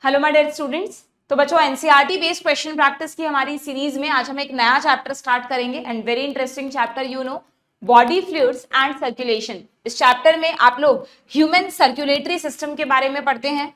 Hello my dear students. तो बच्चों NCERT based question practice की हमारी सीरीज में आज हम एक नया चैप्टर स्टार्ट करेंगे and very interesting chapter body fluids and circulation. इस चैप्टर में आप लोग ह्यूमन सर्कुलेटरी सिस्टम के बारे में पढ़ते हैं।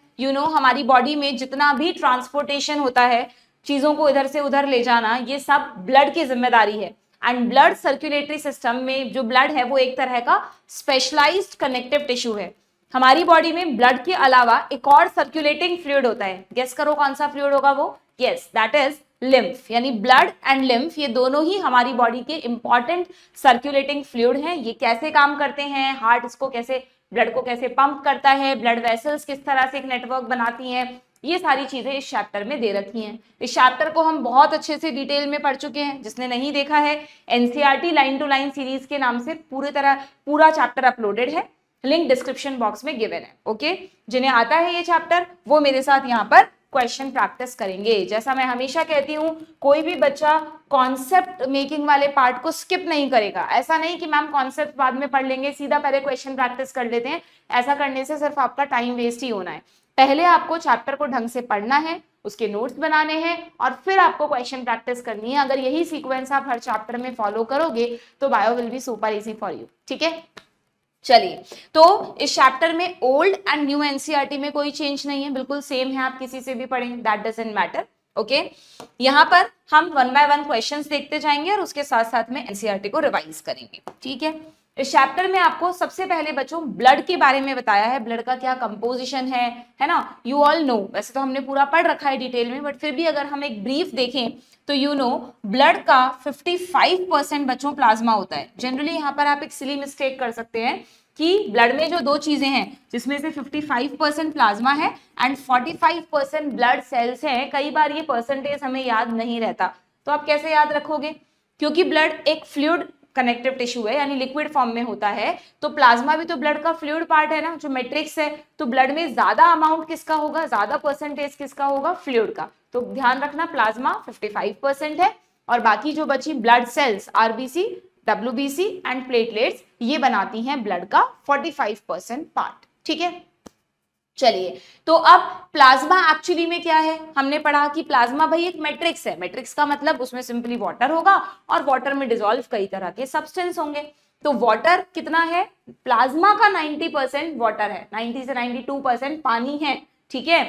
हमारी बॉडी में जितना भी ट्रांसपोर्टेशन होता है, चीजों को इधर से उधर ले जाना, ये सब ब्लड की जिम्मेदारी है। एंड ब्लड सर्कुलेटरी सिस्टम में जो ब्लड है वो एक तरह का स्पेशलाइज्ड कनेक्टिव टिश्यू है। हमारी बॉडी में ब्लड के अलावा एक और सर्कुलेटिंग फ्लूइड होता है। गेस करो कौन सा फ्लूइड होगा वो? Yes, that is lymph. यानी ब्लड एंड लिम्फ ये दोनों ही हमारी बॉडी के इंपॉर्टेंट सर्कुलेटिंग फ्लूइड हैं। ये कैसे काम करते हैं, हार्ट इसको कैसे, ब्लड को कैसे पंप करता है, ब्लड वेसल्स किस तरह से एक नेटवर्क बनाती हैं, ये सारी चीजें इस चैप्टर में दे रखी हैं। इस चैप्टर को हम बहुत अच्छे से डिटेल में पढ़ चुके हैं। जिसने नहीं देखा है, NCERT line to line series के नाम से पूरा चैप्टर अपलोडेड है, लिंक डिस्क्रिप्शन बॉक्स में गिवन है। ओके, जिन्हें आता है ये चैप्टर वो मेरे साथ यहाँ पर क्वेश्चन प्रैक्टिस करेंगे। जैसा मैं हमेशा कहती हूँ, कोई भी बच्चा कॉन्सेप्ट मेकिंग वाले पार्ट को स्किप नहीं करेगा। ऐसा नहीं कि मैम कॉन्सेप्ट बाद में पढ़ लेंगे, सीधा पहले क्वेश्चन प्रैक्टिस कर लेते हैं। ऐसा करने से सिर्फ आपका टाइम वेस्ट ही होना है। पहले आपको चैप्टर को ढंग से पढ़ना है, उसके नोट्स बनाने हैं और फिर आपको क्वेश्चन प्रैक्टिस करनी है। अगर यही सीक्वेंस आप हर चैप्टर में फॉलो करोगे तो bio will be super easy for you. ठीक है, चलिए, तो इस चैप्टर में ओल्ड एंड न्यू एनसीईआरटी में कोई चेंज नहीं है, बिल्कुल सेम है। आप किसी से भी पढ़ें, दैट डजंट मैटर। ओके, यहाँ पर हम वन बाय वन क्वेश्चंस देखते जाएंगे और उसके साथ साथ में एनसीईआरटी को रिवाइज करेंगे। ठीक है, इस चैप्टर में आपको सबसे पहले बच्चों ब्लड के बारे में बताया है, ब्लड का क्या कंपोजिशन है ना। यू ऑल नो, वैसे तो हमने पूरा पढ़ रखा है डिटेल में, बट फिर भी अगर हम एक ब्रीफ देखें तो ब्लड का 55% बच्चों प्लाज्मा होता है। जनरली यहाँ पर आप एक सिली मिस्टेक कर सकते हैं कि ब्लड में जो दो चीजें हैं जिसमें से 55% प्लाज्मा है एंड 45% ब्लड सेल्स हैं, कई बार ये परसेंटेज हमें याद नहीं रहता। तो आप कैसे याद रखोगे? क्योंकि ब्लड एक फ्लूइड कनेक्टिव टिश्यू है, यानी लिक्विड फॉर्म में होता है, तो प्लाज्मा भी तो ब्लड का फ्लूइड पार्ट है ना, जो मैट्रिक्स है। तो ब्लड में ज्यादा अमाउंट किसका होगा, ज्यादा परसेंटेज किसका होगा? फ्लूइड का। तो ध्यान रखना, प्लाज्मा 55% है और बाकी जो बची blood cells, RBC, WBC and platelets, ये बनाती हैं ब्लड का 45% पार्ट। ठीक है, चलिए, तो अब प्लाज्मा एक्चुअली में क्या है? हमने पढ़ा कि प्लाज्मा भाई एक मैट्रिक्स है। मैट्रिक्स का मतलब उसमें सिंपली वाटर होगा और वाटर में डिसॉल्व कई तरह के सब्सटेंस होंगे। तो वाटर कितना है? प्लाज्मा का 90% वाटर है, 90 से 92% पानी है। ठीक है,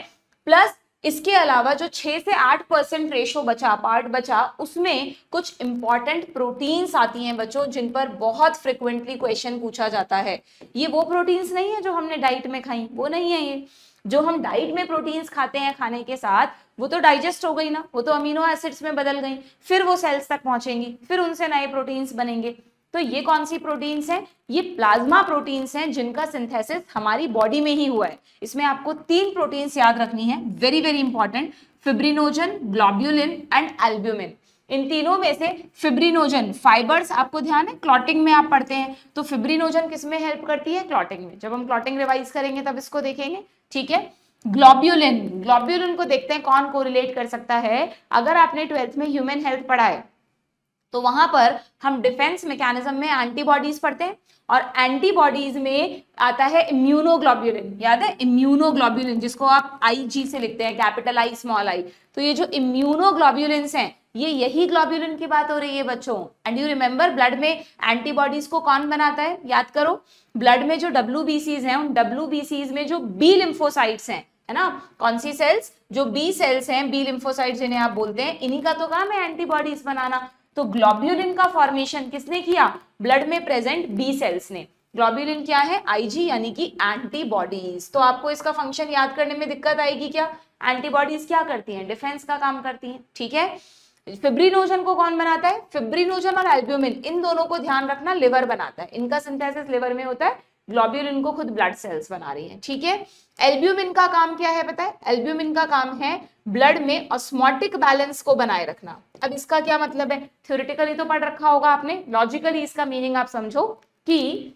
प्लस इसके अलावा जो 6 से 8% रेशो बचा, पार्ट बचा, उसमें कुछ इंपॉर्टेंट प्रोटीन्स आती हैं बच्चों, जिन पर बहुत फ्रिक्वेंटली क्वेश्चन पूछा जाता है। ये वो प्रोटीन्स नहीं है जो हमने डाइट में खाई, वो नहीं है। ये जो हम डाइट में प्रोटीन्स खाते हैं खाने के साथ, वो तो डाइजेस्ट हो गई ना, वो तो अमीनो एसिड्स में बदल गई, फिर वो सेल्स तक पहुंचेंगी, फिर उनसे नए प्रोटीन्स बनेंगे। तो ये कौन सी प्रोटीन्स हैं? ये प्लाज्मा प्रोटीन्स हैं, जिनका सिंथेसिस हमारी बॉडी में ही हुआ है। इसमें आपको 3 प्रोटीन्स याद रखनी है, very very important, fibrinogen, globulin and albumin. इन तीनों में से फिब्रिनोजन फाइबर्स, आपको ध्यान है क्लॉटिंग में आप पढ़ते हैं, तो फिब्रिनोजन किस में हेल्प करती है? क्लॉटिंग में। जब हम क्लॉटिंग रिवाइज करेंगे तब इसको देखेंगे। ठीक है, ग्लोब्यूलिन को देखते हैं कौन कोरिलेट कर सकता है। अगर आपने 12th में ह्यूमन हेल्थ पढ़ा है तो वहां पर हम डिफेंस मैकेनिज्म में एंटीबॉडीज पढ़ते हैं और एंटीबॉडीज में आता है इम्यूनोग्लोब्यूलिन। याद है इम्यूनोग्लोब्यूलिन, जिसको आप IG से लिखते हैं, कैपिटल I स्मॉल i। तो ये जो इम्यूनोग्लोब्यूलिन्स हैं, ये यही ग्लोब्यूलिन की बात हो रही है बच्चों। एंड यू रिमेंबर, ब्लड में एंटीबॉडीज को कौन बनाता है? याद करो, ब्लड में जो WBCs हैं, उन WBCs में जो B लिम्फोसाइट्स हैं, है ना, कौन सी सेल्स? जो B सेल्स हैं, B लिम्फोसाइट्स जिन्हें आप बोलते हैं, इन्हीं का तो काम है एंटीबॉडीज बनाना। तो ग्लोब्यूलिन का फॉर्मेशन किसने किया? ब्लड में प्रेजेंट B सेल्स ने। ग्लोब्यूलिन क्या है? IG, यानी कि एंटीबॉडीज। तो आपको इसका फंक्शन याद करने में दिक्कत आएगी क्या? एंटीबॉडीज क्या करती हैं? डिफेंस का काम करती हैं। ठीक है, फिब्रिनोजन को कौन बनाता है? फिब्रिनोजन और एल्ब्यूमिन, इन दोनों को ध्यान रखना, लिवर बनाता है। इनका सिंथेसिस लिवर में होता है, ग्लोब्यूलिन को खुद ब्लड सेल्स बना रही है। ठीक है, एल्ब्यूमिन का काम क्या है पता है? एल्ब्यूमिन का काम है ब्लड में ऑस्मोटिक बैलेंस को बनाए रखना। अब इसका क्या मतलब है? थ्योरेटिकली तो पढ़ रखा होगा आपने, लॉजिकली इसका मीनिंग आप समझो कि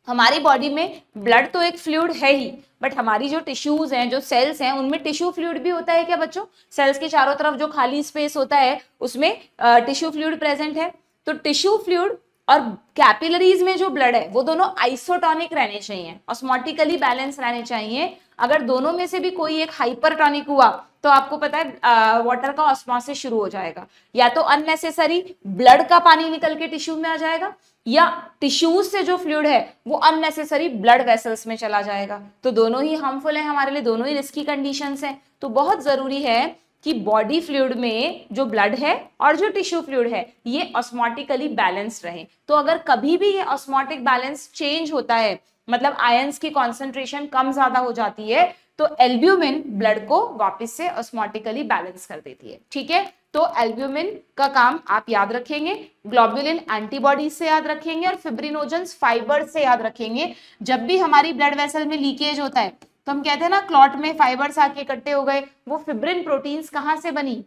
हमारी बॉडी में ब्लड तो एक फ्लूइड है ही, बट हमारी जो टिश्यूज हैं, जो सेल्स हैं, उनमें टिश्यू फ्लूइड भी होता है क्या बच्चों? सेल्स के चारों तरफ जो खाली स्पेस होता है उसमें टिश्यू फ्लूइड प्रेजेंट है। तो टिश्यू फ्लूइड और कैपिलरीज में जो ब्लड है वो दोनों आइसोटोनिक रहने चाहिए, ऑस्मोटिकली बैलेंस रहने चाहिए, अगर दोनों में से भी कोई एक हाइपरटोनिक हुआ तो आपको पता है वाटर का ऑस्मोसिस शुरू हो जाएगा, या तो अननेसेसरी ब्लड का पानी निकल के टिश्यू में आ जाएगा, या टिश्यूज से जो फ्लूइड है वो अननेसेसरी ब्लड वेसल्स में चला जाएगा। तो दोनों ही हार्मफुल है हमारे लिए, दोनों ही रिस्की कंडीशंस हैं। तो बहुत जरूरी है कि बॉडी फ्लूइड में जो ब्लड है और जो टिश्यू फ्लूइड है ये ऑस्मोटिकली बैलेंस्ड रहे। तो अगर कभी भी ये ऑस्मोटिक बैलेंस चेंज होता है, मतलब आयंस की कॉन्सेंट्रेशन कम ज्यादा हो जाती है, तो एल्ब्यूमिन ब्लड को वापस से ऑस्मोटिकली बैलेंस कर देती है। ठीक है, तो एल्ब्यूमिन का काम आप याद रखेंगे, ग्लोबुलिन एंटीबॉडीज से याद रखेंगे, और फिब्रिनोजेंस फाइबर्स से याद रखेंगे। जब भी हमारी ब्लड वेसल में लीकेज होता है तो हम कहते हैं ना क्लॉट में फाइबर्स आके इकट्ठे हो गए, वो फिब्रिन प्रोटीन्स कहां से बनी,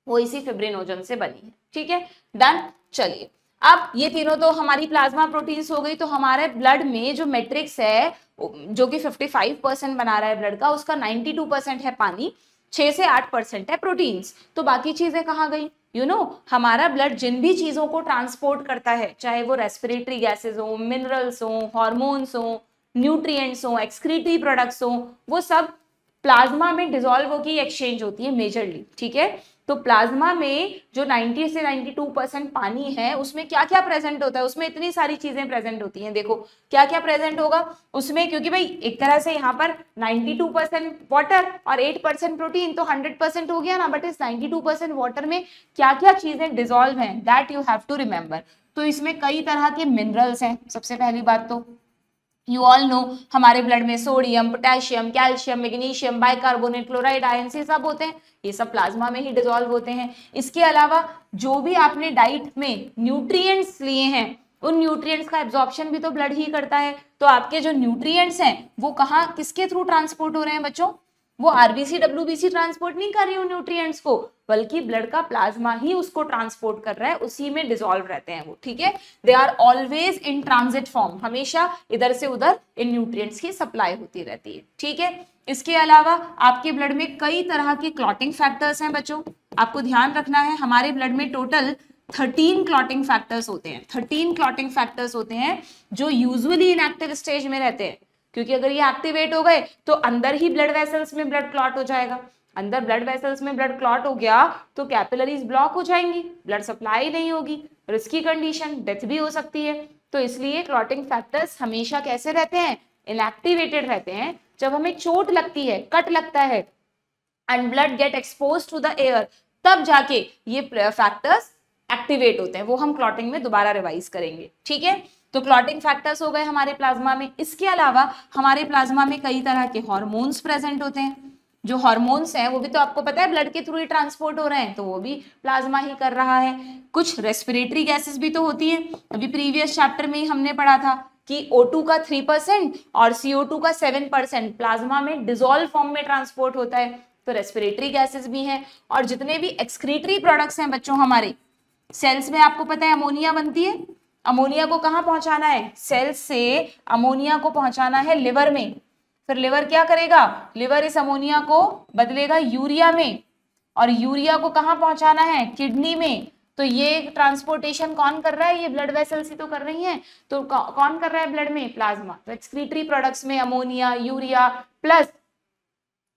वो इसी फिब्रिनोजन से बनी है। ठीक है, डन। चलिए, अब ये तीनों तो हमारी प्लाज्मा प्रोटीन्स हो गई। तो हमारे ब्लड में जो मैट्रिक्स है जो कि 55% बना रहा है ब्लड का, उसका 92% है पानी, 6 से 8% है प्रोटीन्स। तो बाकी चीजें कहाँ गई? हमारा ब्लड जिन भी चीजों को ट्रांसपोर्ट करता है, चाहे वो रेस्पिरेटरी गैसेज हो, मिनरल्स हो, हॉर्मोन्स हो, न्यूट्रिएंट्स हो, एक्सक्रीटरी प्रोडक्ट्स हो, वो सब प्लाज्मा में डिसॉल्व होगी, एक्सचेंज होती है मेजरली। ठीक है, तो प्लाज्मा में जो 90 से 92% पानी है उसमें क्या क्या प्रेजेंट होता है? उसमें इतनी सारी चीजें प्रेजेंट होती हैं। देखो क्या क्या प्रेजेंट होगा उसमें, क्योंकि भाई एक तरह से यहाँ पर 92% वाटर और 8% प्रोटीन, तो 100% हो गया ना। बट इस 92% वाटर में क्या क्या चीजें डिसॉल्व हैं, that you have to remember. तो इसमें कई तरह के मिनरल्स हैं। सबसे पहली बात तो यू ऑल नो हमारे ब्लड में sodium, potassium, calcium, magnesium, bicarbonate, chloride, ions ये सब होते हैं, ये सब प्लाज्मा में ही डिसॉल्व होते हैं। इसके अलावा जो भी आपने डाइट में न्यूट्रिएंट्स लिए हैं, उन न्यूट्रिएंट्स का एब्जॉर्प्शन भी तो ब्लड ही करता है। तो आपके जो न्यूट्रिएंट्स हैं वो कहाँ, किसके थ्रू ट्रांसपोर्ट हो रहे हैं बच्चों? वो आरबीसी डब्ल्यूबीसी ट्रांसपोर्ट नहीं कर रही हूँ न्यूट्रिएंट्स को, बल्कि ब्लड का प्लाज्मा ही उसको ट्रांसपोर्ट कर रहा है, उसी में डिसॉल्व रहते हैं वो। ठीक है, they are always in transit form, हमेशा इधर से उधर इन न्यूट्रिएंट्स की सप्लाई होती रहती है। ठीक है, इसके अलावा आपके ब्लड में कई तरह के क्लॉटिंग फैक्टर्स हैं बच्चों, आपको ध्यान रखना है। हमारे ब्लड में टोटल 13 क्लॉटिंग फैक्टर्स होते हैं। 13 क्लॉटिंग फैक्टर्स होते हैं जो यूजुअली इनएक्टिव स्टेज में रहते हैं, क्योंकि अगर ये एक्टिवेट हो गए तो अंदर ही ब्लड वेसल्स में ब्लड क्लॉट हो जाएगा। अंदर ब्लड वेसल्स में ब्लड क्लॉट हो गया तो कैपिलरीज ब्लॉक हो जाएंगी, ब्लड सप्लाई नहीं होगी, रिस्की कंडीशन, डेथ भी हो सकती है। तो इसलिए क्लॉटिंग फैक्टर्स हमेशा कैसे रहते हैं? इनएक्टिवेटेड रहते हैं। जब हमें चोट लगती है, कट लगता है and blood get expose to the air, तब जाके ये फैक्टर्स एक्टिवेट होते हैं। वो हम क्लॉटिंग में दोबारा रिवाइज करेंगे। ठीक है, तो क्लॉटिंग फैक्टर्स हो गए हमारे प्लाज्मा में। इसके अलावा हमारे प्लाज्मा में कई तरह के हार्मोन्स प्रेजेंट होते हैं। जो हार्मोन्स हैं वो भी तो आपको पता है ब्लड के थ्रू ही ट्रांसपोर्ट हो रहे हैं, तो वो भी प्लाज्मा ही कर रहा है। कुछ रेस्पिरेटरी गैसेस भी तो होती है, अभी प्रीवियस चैप्टर में ही हमने पढ़ा था कि O2 का 3% और CO2 का 7% प्लाज्मा में डिसॉल्व फॉर्म में ट्रांसपोर्ट होता है। तो रेस्पिरेटरी गैसेस भी हैं। और जितने भी एक्सक्रीटरी प्रोडक्ट्स हैं बच्चों, हमारे सेल्स में आपको पता है अमोनिया बनती है। अमोनिया को कहाँ पहुंचाना है? सेल्स से अमोनिया को पहुंचाना है लिवर में। फिर लिवर क्या करेगा? लिवर इस अमोनिया को बदलेगा यूरिया में, और यूरिया को कहाँ पहुंचाना है? किडनी में। तो ये ट्रांसपोर्टेशन कौन कर रहा है? ये ब्लड वेसल्स ही तो कर रही हैं। तो कौन कर रहा है ब्लड में? प्लाज्मा। तो एक्सक्रीटरी प्रोडक्ट्स में अमोनिया, यूरिया, प्लस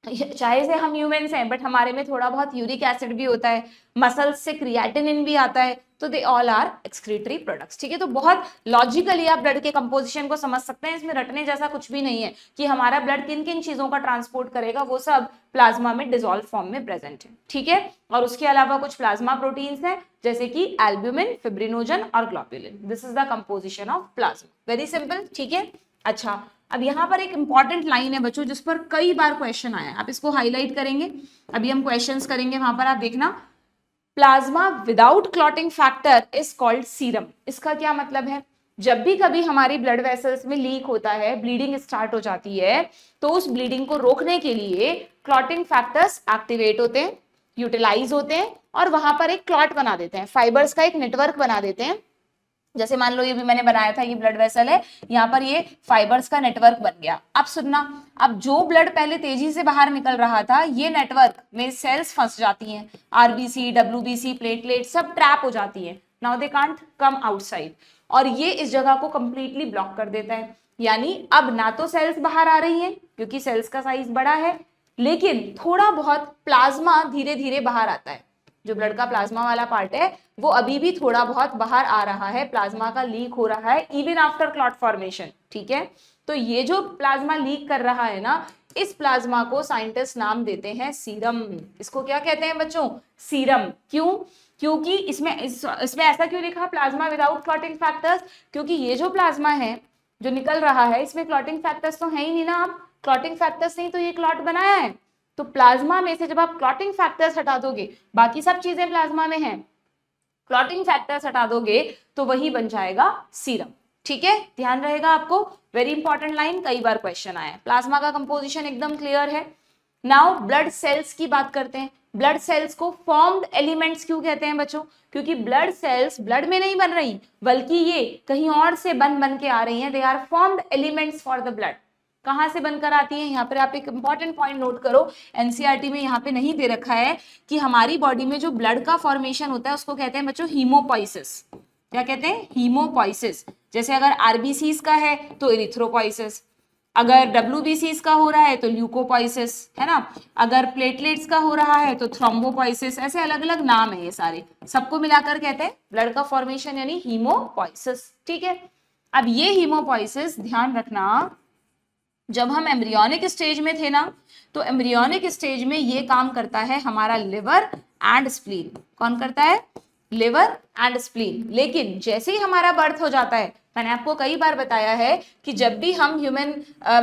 चाहे से हम ह्यूमंस हैं बट हमारे में थोड़ा बहुत यूरिक एसिड भी होता है, मसल्स से क्रिएटिनिन भी आता है, तो they all are excretory products. ठीक है, तो बहुत लॉजिकली आप ब्लड के कंपोजिशन को समझ सकते हैं। इसमें रटने जैसा कुछ भी नहीं है कि हमारा ब्लड किन किन चीजों का ट्रांसपोर्ट करेगा, वो सब प्लाज्मा में डिसॉल्व फॉर्म में प्रेजेंट है। ठीक है, और उसके अलावा कुछ प्लाज्मा प्रोटीन्स हैं जैसे कि एल्ब्यूमिन, फिब्रिनोजन और globulin. This is the composition of plasma, very simple. ठीक है, अच्छा अब यहाँ पर एक इंपॉर्टेंट लाइन है बच्चों जिस पर कई बार क्वेश्चन आया है, आप इसको हाईलाइट करेंगे। अभी हम क्वेश्चंस करेंगे, वहां पर आप देखना। Plasma without clotting factor is called serum. इसका क्या मतलब है? जब भी कभी हमारी ब्लड वेसल्स में लीक होता है, ब्लीडिंग स्टार्ट हो जाती है, तो उस ब्लीडिंग को रोकने के लिए क्लॉटिंग फैक्टर्स एक्टिवेट होते हैं, यूटिलाइज होते हैं, और वहां पर एक क्लॉट बना देते हैं, फाइबर्स का एक नेटवर्क बना देते हैं। जैसे मान लो ये भी मैंने बनाया था, ये ब्लड वेसल है, यहाँ पर ये फाइबर्स का नेटवर्क बन गया। अब सुनना, अब जो ब्लड पहले तेजी से बाहर निकल रहा था, ये नेटवर्क में सेल्स फंस जाती हैं, आरबीसी, डब्ल्यूबीसी, प्लेटलेट सब ट्रैप हो जाती है। Now they can't come outside, और ये इस जगह को कंप्लीटली ब्लॉक कर देता है। यानी अब ना तो सेल्स बाहर आ रही हैं क्योंकि सेल्स का साइज बड़ा है, लेकिन थोड़ा बहुत प्लाज्मा धीरे धीरे बाहर आता है। जो ब्लड का प्लाज्मा वाला पार्ट है वो अभी भी थोड़ा बहुत बाहर आ रहा है, प्लाज्मा का लीक हो रहा है इवन आफ्टर क्लॉट फॉर्मेशन। ठीक है, तो ये जो प्लाज्मा लीक कर रहा है ना, इस प्लाज्मा को साइंटिस्ट नाम देते हैं सीरम। इसको क्या कहते हैं बच्चों? सीरम। क्यों? क्योंकि इसमें ऐसा क्यों लिखा प्लाज्मा विदाउट क्लॉटिंग फैक्टर्स? क्योंकि ये जो प्लाज्मा है जो निकल रहा है इसमें क्लॉटिंग फैक्टर्स तो है ही नहीं ना। आप क्लॉटिंग फैक्टर्स नहीं तो ये क्लॉट बनाया है। तो प्लाज्मा में से जब आप क्लॉटिंग फैक्टर्स हटा दोगे, बाकी सब चीजें प्लाज्मा में हैं, क्लॉटिंग फैक्टर्स हटा दोगे तो वही बन जाएगा सीरम। ठीक है, ध्यान रहेगा आपको, वेरी इंपॉर्टेंट लाइन, कई बार क्वेश्चन आया है। प्लाज्मा का कंपोजिशन एकदम क्लियर है। नाउ ब्लड सेल्स की बात करते हैं। ब्लड सेल्स को फॉर्म्ड एलिमेंट्स क्यों कहते हैं बच्चों? क्योंकि ब्लड सेल्स ब्लड में नहीं बन रही, बल्कि ये कहीं और से बन के आ रही हैं। They are formed elements for the blood. कहां से बनकर आती है? यहाँ पर आप एक इंपॉर्टेंट पॉइंट नोट करो, एनसीईआरटी में यहाँ पे नहीं दे रखा है कि हमारी बॉडी में जो ब्लड का फॉर्मेशन होता है उसको कहते हैं बच्चों हीमोपोइसिस। क्या कहते हैं? हीमोपोइसिस। जैसे अगर आरबीसीज का है तो इरिथ्रोपोइसिस, अगर डब्ल्यूबीसीज का हो रहा है तो ल्यूकोपोइसिस, है ना, अगर प्लेटलेट्स का हो रहा है तो थ्रोम्बोपोइसिस। ऐसे अलग अलग नाम है ये सारे, सबको मिलाकर कहते हैं ब्लड का फॉर्मेशन यानी हीमोपोइसिस। ठीक है, अब ये हीमोपोइसिस ध्यान रखना, जब हम एम्ब्रियोनिक स्टेज में थे ना, तो एम्ब्रियोनिक स्टेज में ये काम करता है हमारा लिवर एंड स्प्लीन। कौन करता है? Liver and spleen. लेकिन जैसे ही हमारा बर्थ हो जाता है, मैंने आपको कई बार बताया है कि जब भी हम ह्यूमन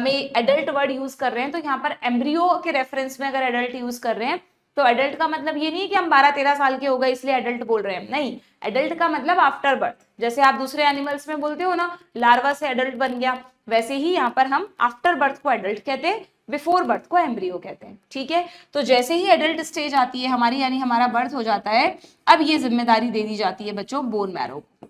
में एडल्ट वर्ड यूज कर रहे हैं तो यहाँ पर एम्ब्रियो के रेफरेंस में अगर एडल्ट यूज कर रहे हैं तो एडल्ट का मतलब ये नहीं कि हम 12-13 साल के हो गए इसलिए एडल्ट बोल रहे हैं, नहीं। एडल्ट का मतलब आफ्टर बर्थ। जैसे आप दूसरे एनिमल्स में बोलते हो ना लार्वा से एडल्ट बन गया, वैसे ही यहाँ पर हम आफ्टर बर्थ को एडल्ट कहते हैं, बिफोर बर्थ को एम्ब्रियो कहते हैं। ठीक है, तो जैसे ही एडल्ट स्टेज आती है हमारी, यानी हमारा बर्थ हो जाता है, अब ये जिम्मेदारी दे दी जाती है बच्चों बोन मैरो को।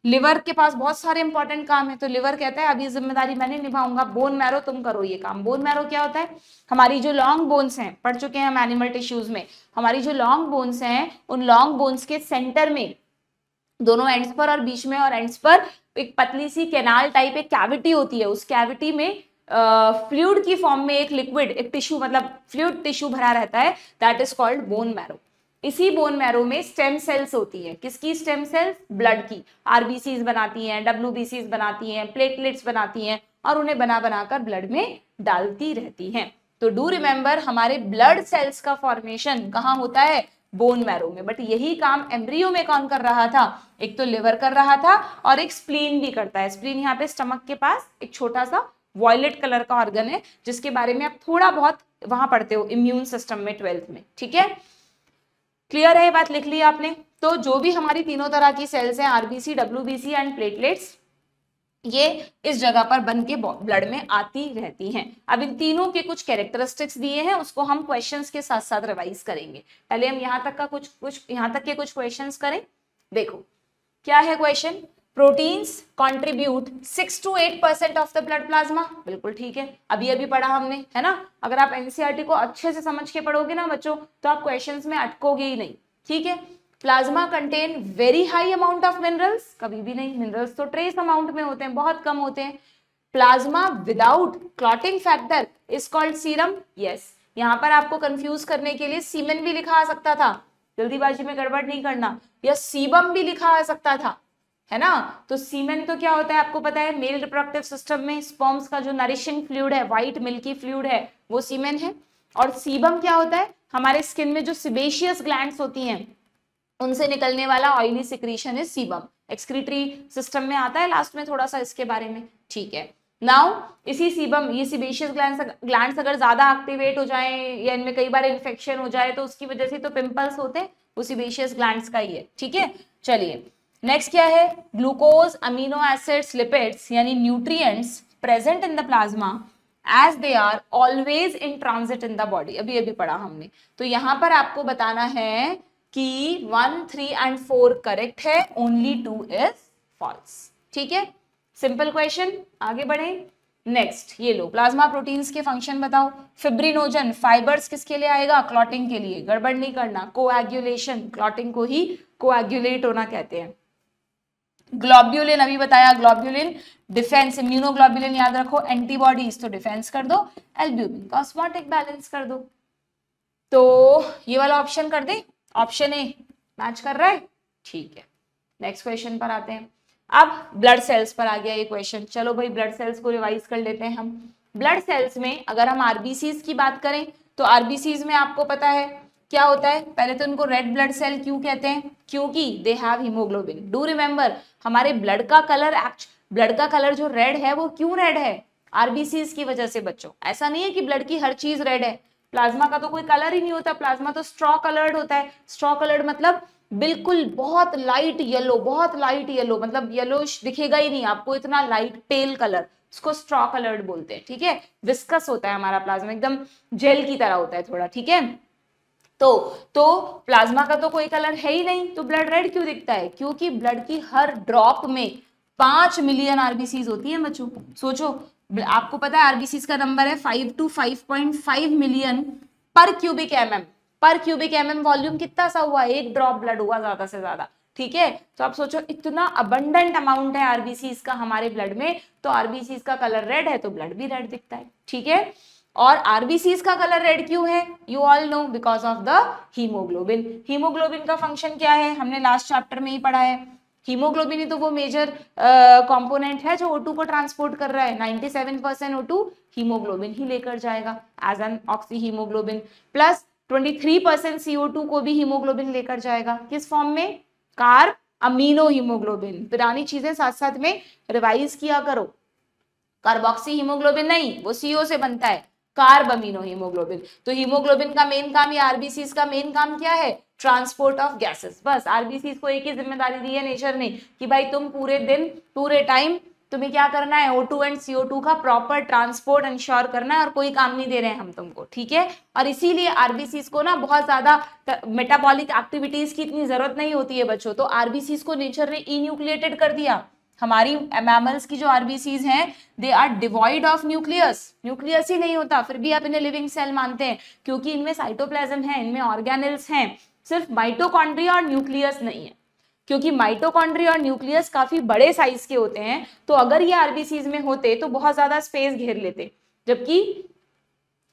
लिवर के पास बहुत सारे इंपॉर्टेंट काम है, तो लिवर कहता है अब ये जिम्मेदारी मैं नहीं निभाऊंगा, बोन मैरो तुम करो ये काम। बोन मैरो क्या होता है? हमारी जो लॉन्ग बोन्स हैं, पढ़ चुके हैं हम एनिमल टिश्यूज में, हमारी जो लॉन्ग बोन्स हैं उन लॉन्ग बोन्स के सेंटर में, दोनों एंड्स पर और बीच में और एंड्स पर एक पतली सी कैनाल टाइप एक कैविटी होती है। उस कैविटी में फ्लूइड की फॉर्म में एक लिक्विड, एक टिश्यू, मतलब फ्लूइड टिश्यू भरा रहता है, that is called bone marrow. इसी बोन मैरो में स्टेम सेल्स होती है। किसकी स्टेम सेल्स? ब्लड की। आरबीसीज बनाती हैं, डब्ल्यूबीसीज बनाती हैं, प्लेटलेट्स बनाती हैं और उन्हें बना बनाकर ब्लड में डालती रहती हैं। तो डू रिमेंबर, हमारे ब्लड सेल्स का फॉर्मेशन कहाँ होता है? बोन मैरो में। बट यही काम एम्ब्रियो में कौन कर रहा था? एक तो लिवर कर रहा था और एक स्प्लीन भी करता है। स्प्लीन यहाँ पे स्टमक के पास एक छोटा सा वॉयलेट कलर का ऑर्गन है जिसके बारे में आप थोड़ा बहुत वहां पढ़ते हो इम्यून सिस्टम में 12th में। ठीक है, क्लियर है बात? लिख ली आपने? तो जो भी हमारी तीनों तरह की सेल्स हैं, आरबीसी, डब्ल्यूबीसी एंड प्लेटलेट्स, ये इस जगह पर बन के ब्लड में आती रहती हैं। अब इन तीनों के कुछ कैरेक्टरिस्टिक्स दिए हैं, उसको हम क्वेश्चंस के साथ साथ रिवाइज करेंगे। पहले हम यहाँ तक का कुछ यहाँ तक के कुछ क्वेश्चंस करें। देखो क्या है question, proteins contribute 6 to 8% of the blood plasma. बिल्कुल ठीक है, अभी अभी पढ़ा हमने, है ना। अगर आप एनसीईआरटी को अच्छे से समझ के पढ़ोगे ना बच्चों, तो आप क्वेश्चंस में अटकोगे ही नहीं। ठीक है, plasma contain very high amount of minerals, कभी भी नहीं, मिनरल्स तो ट्रेस अमाउंट में होते हैं, बहुत कम होते हैं। Plasma without clotting factor is called serum. Yes, यहाँ पर आपको कंफ्यूज करने के लिए सीमेन भी लिखा आ सकता था, जल्दीबाजी में गड़बड़ नहीं करना, या सीबम भी लिखा आ सकता था, है ना। तो सीमेन तो क्या होता है आपको पता है, मेल रिप्रोडक्टिव सिस्टम में स्पर्म्स का जो नरिशिंग फ्लूइड है, व्हाइट मिल्की फ्लूइड है, वो सीमेन है। और सीबम क्या होता है, हमारे स्किन में जो सिबेशियस ग्लैंड्स होती हैं उनसे निकलने वाला oily secretion is sebum. Excretory system में आता है लास्ट में थोड़ा सा इसके बारे में। ठीक है, नाउ इसी सीबम, ये सिबेशियस ग्लैंड्स अगर ज्यादा एक्टिवेट हो जाए या इनमें कई बार इन्फेक्शन हो जाए तो उसकी वजह से तो पिंपल्स होते हैं, वो सिबेशियस ग्लैंड्स का ही है। ठीक है, चलिए नेक्स्ट क्या है, ग्लूकोज, अमीनो एसिड्स, लिपिड्स यानी nutrients present in the plasma as they are always in transit in the body. अभी अभी पढ़ा हमने, तो यहाँ पर आपको बताना है कि 1, 3 and 4 करेक्ट है, ओनली 2 इज फॉल्स। ठीक है, सिंपल क्वेश्चन, आगे बढ़े। नेक्स्ट ये लो, प्लाज्मा प्रोटीन्स के फंक्शन बताओ। फिब्रिनोजन, फाइबर्स किसके लिए आएगा? क्लॉटिंग के लिए, गड़बड़ नहीं करना। कोएगुलेशन, क्लॉटिंग को ही कोएगुलेट होना कहते हैं। ग्लोब्यूलिन अभी बताया, ग्लोब्यूलिन डिफेंस, इम्यूनोग्लोब्यूलिन याद रखो, एंटीबॉडीज तो डिफेंस कर दो, एल्ब्यूमिन का ऑस्मोटिक बैलेंस कर दो। तो ये वाला ऑप्शन कर दे, ऑप्शन ए मैच कर रहा है, ठीक है। नेक्स्ट क्वेश्चन पर आते हैं। अब ब्लड सेल्स पर आ गया ये क्वेश्चन। चलो भाई ब्लड सेल्स को रिवाइज कर लेते हैं हम। ब्लड सेल्स में अगर हम आरबीसीज की बात करें तो आरबीसीज में आपको पता है क्या होता है, पहले तो इनको रेड ब्लड सेल क्यों कहते हैं, क्योंकि they have haemoglobin. Do remember हमारे ब्लड का कलर जो रेड है वो क्यों रेड है, आरबीसीज की वजह से बच्चों। ऐसा नहीं है कि ब्लड की हर चीज रेड है, प्लाज्मा का तो कोई कलर ही नहीं होता, प्लाज्मा तो स्ट्रॉ कलर्ड होता है। स्ट्रॉ कलर्ड मतलब बिल्कुल बहुत लाइट येलो, मतलब येलोइश दिखेगा ही नहीं आपको, इतना लाइट पेल कलर, इसको स्ट्रॉ कलर्ड बोलते हैं, ठीक है। विस्कस होता है हमारा प्लाज्मा, एकदम जेल की तरह होता है थोड़ा, ठीक है। तो प्लाज्मा का तो कोई कलर है ही नहीं, तो ब्लड रेड क्यों दिखता है, क्योंकि ब्लड की हर ड्रॉप में 5 मिलियन आरबीसीज होती है बच्चों। सोचो आपको पता है आरबीसीज का नंबर है 5 to 5.5 मिलियन पर क्यूबिक एमएम। पर क्यूबिक एमएम वॉल्यूम कितना सा हुआ, एक ड्रॉप ब्लड हुआ ज्यादा से ज्यादा, ठीक है। तो आप सोचो इतना अबंडेंट अमाउंट है आरबीसीज का हमारे ब्लड में, तो आरबीसीज का कलर रेड है तो ब्लड भी रेड दिखता है, ठीक है। और आरबीसीज का कलर रेड क्यों है, you all know, because of the haemoglobin. Haemoglobin का फंक्शन क्या है, हमने लास्ट चैप्टर में ही पढ़ा है। हीमोग्लोबिन ही तो वो मेजर कंपोनेंट है जो O2 को ट्रांसपोर्ट कर रहा है। 97% O2 हीमोग्लोबिन ही लेकर जाएगा as an oxyhaemoglobin, plus 23% CO2 को भी हीमोग्लोबिन लेकर जाएगा, किस फॉर्म में, कार्ब अमीनो हीमोग्लोबिन। पुरानी चीजें साथ साथ में रिवाइज किया करो, कार्बोक्सी हीमोग्लोबिन नहीं, वो CO से बनता है, कार्ब अमीनो हीमोग्लोबिन। तो हीमोग्लोबिन का मेन काम या आरबीसीज का मेन काम क्या है, ट्रांसपोर्ट ऑफ गैसेस। बस आरबीसीज को एक ही जिम्मेदारी दी है नेचर ने कि भाई तुम पूरे दिन पूरे टाइम तुम्हें क्या करना है, O2 एंड CO2 का प्रॉपर ट्रांसपोर्ट इंश्योर करना है, और कोई काम नहीं दे रहे हैं हम तुमको, ठीक है। और इसीलिए आरबीसीज को ना बहुत ज्यादा मेटाबॉलिक एक्टिविटीज की इतनी जरूरत नहीं होती है बच्चों, तो आरबीसीज को नेचर ने इन्यूक्लिएटेड कर दिया। हमारी मैमल्स की जो आरबीसीज हैं they are devoid of nucleus, nucleus ही नहीं होता, फिर भी आप इन्हें लिविंग सेल मानते हैं, क्योंकि इनमें साइटोप्लाज्म है, इनमें ऑर्गेनेल्स हैं, सिर्फ माइटोकॉन्ड्रिया और न्यूक्लियस नहीं है, क्योंकि माइटोकॉन्ड्रिया और न्यूक्लियस काफी बड़े साइज के होते हैं। तो अगर ये आरबीसीज में होते तो बहुत ज्यादा स्पेस घेर लेते, जबकि